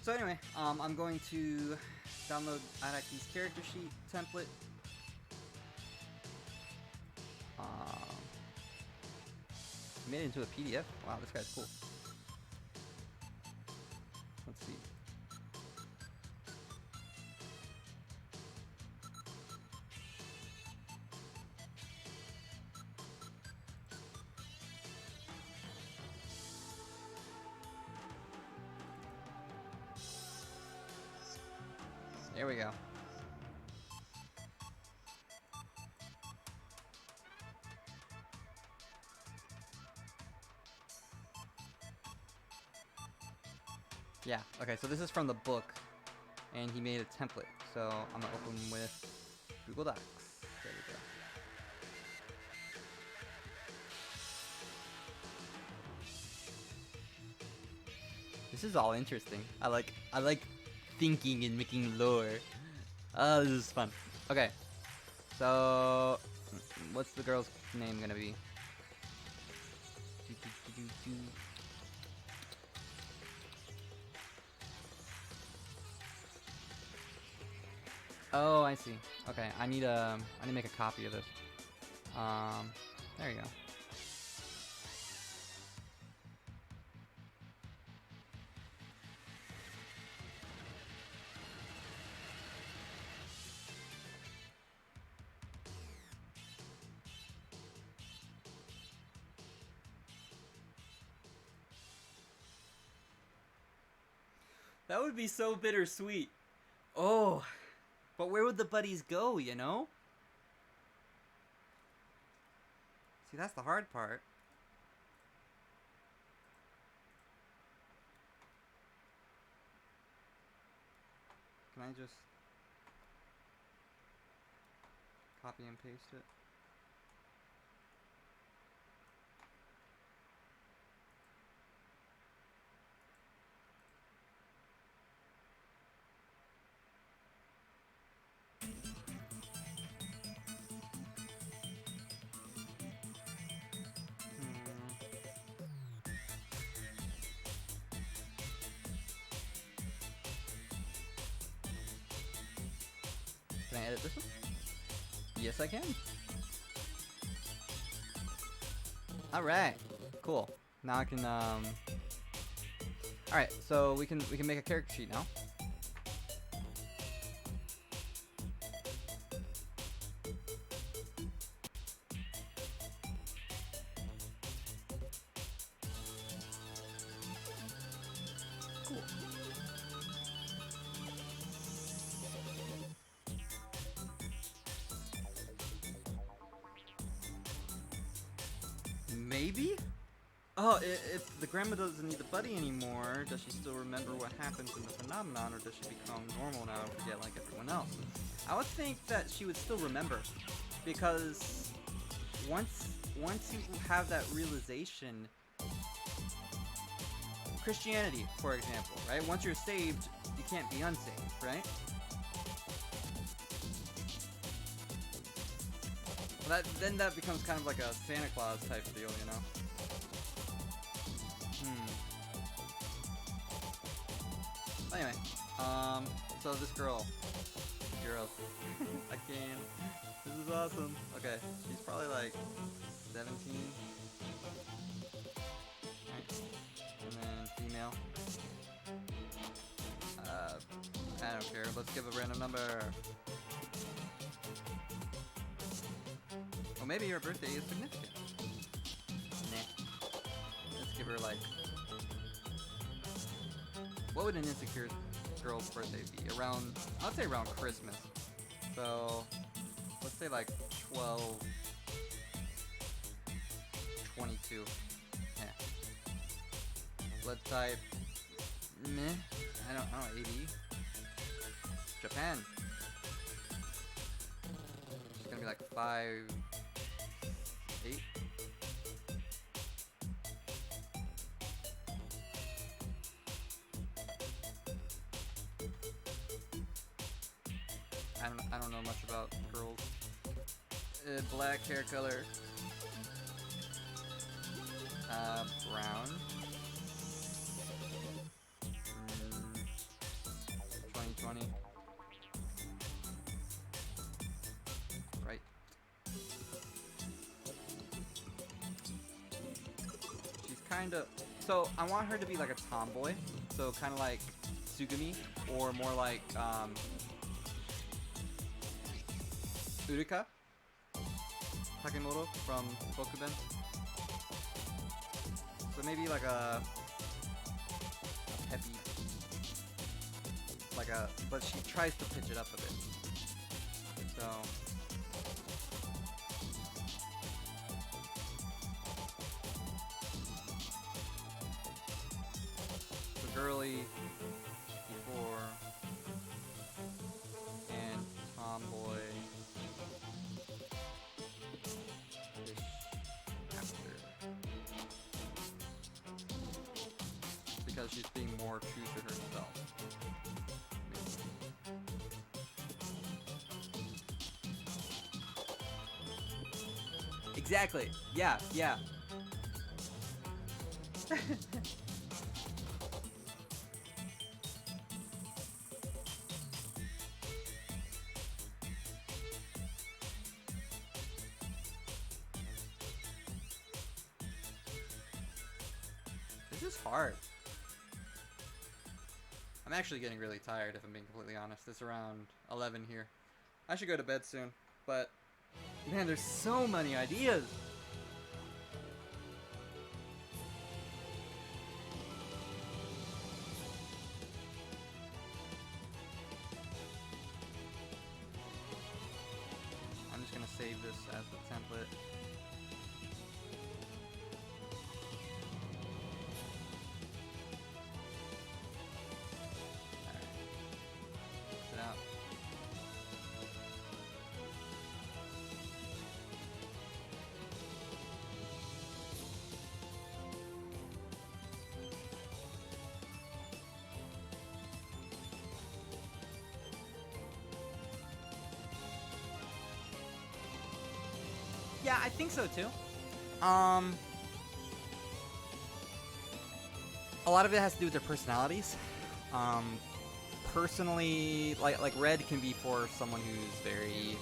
So anyway, I'm going to download Araki's character sheet template. Made it into a PDF. Wow, this guy's cool. Let's see. There we go. Yeah, okay, so this is from the book, and he made a template. So I'm gonna open with Google Docs. There we go. This is all interesting. I like thinking and making lore. Oh, this is fun. Okay, so what's the girl's name gonna be? Oh, I see. Okay, I need to make a copy of this. There you go. That would be so bittersweet. Oh, but where would the buddies go, you know? See, that's the hard part. Can I just copy and paste it? Can I edit this one? Yes, I can. Alright, cool. Now I can, Alright, so we can make a character sheet now. Cool. Maybe? Oh, if the grandma doesn't need the buddy anymore, does she still remember what happens in the phenomenon, or does she become normal now and forget like everyone else? I would think that she would still remember, because once you have that realization, Christianity, for example, right? Once you're saved, you can't be unsaved, right? Well, then that becomes kind of like a Santa Claus type deal, you know? Anyway, so so this girl, I can. This is awesome. Okay, she's probably like 17. Right. And then female. I don't care. Let's give a random number. Well, maybe your birthday is significant. Nah. Let's give her like. What would an insecure girl's birthday be? Around, I'd say around Christmas. So, let's say like 12, 22. Yeah. Blood type, meh. I don't know, AB. Japan. She's gonna be like 5, 8. I don't know much about girls. Black hair color. Brown. 2020. Right. She's kind of. So I want her to be like a tomboy. So kind of like Tsugumi, or more like Urika Takemoto from Bokuben. So maybe like a peppy, like a, but she tries to pitch it up a bit. So girly before and tomboy after, because she's being more true to herself. Exactly. Yeah, yeah. This is hard. I'm actually getting really tired, if I'm being completely honest. It's around 11 here. I should go to bed soon, but man, there's so many ideas. I'm just gonna save this as the template. Out. Yeah, I think so too. A lot of it has to do with their personalities. Personally, like red can be for someone who's very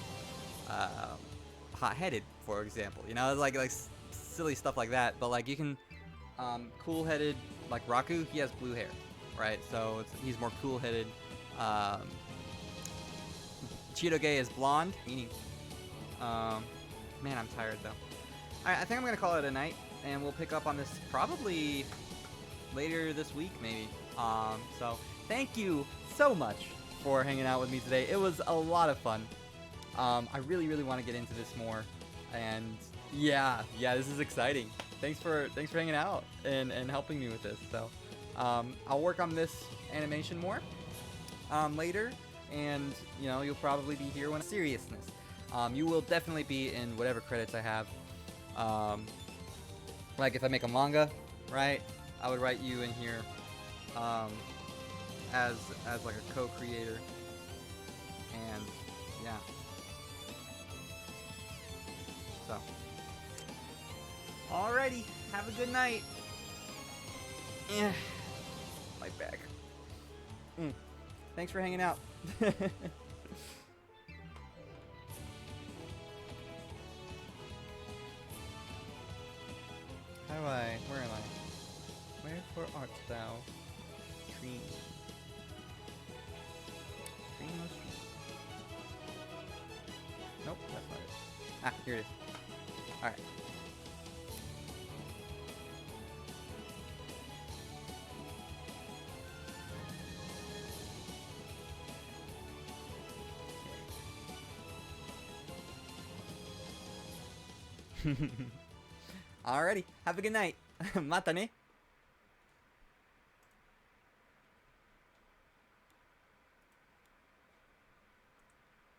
hot-headed, for example. You know, like silly stuff like that. But like you can cool-headed, like Raku, he has blue hair, right? So he's more cool-headed. Chidoge is blonde, meaning. Man, I'm tired though. Alright, I think I'm gonna call it a night, and we'll pick up on this probably later this week, maybe. So thank you so much for hanging out with me today. It was a lot of fun. I really want to get into this more, and yeah, this is exciting. Thanks for hanging out and helping me with this. So I'll work on this animation more later, and you know, you'll probably be here when seriousness. You will definitely be in whatever credits I have. Like if I make a manga, right? I would write you in here as like a co-creator, and yeah. So, alrighty, have a good night. My back. Thanks for hanging out. How do I? Where am I? Wherefore art thou? Dream. Dreamless dream. Nope, that's not it. Ah, here it is. Alright. Alrighty, have a good night. Mata ne.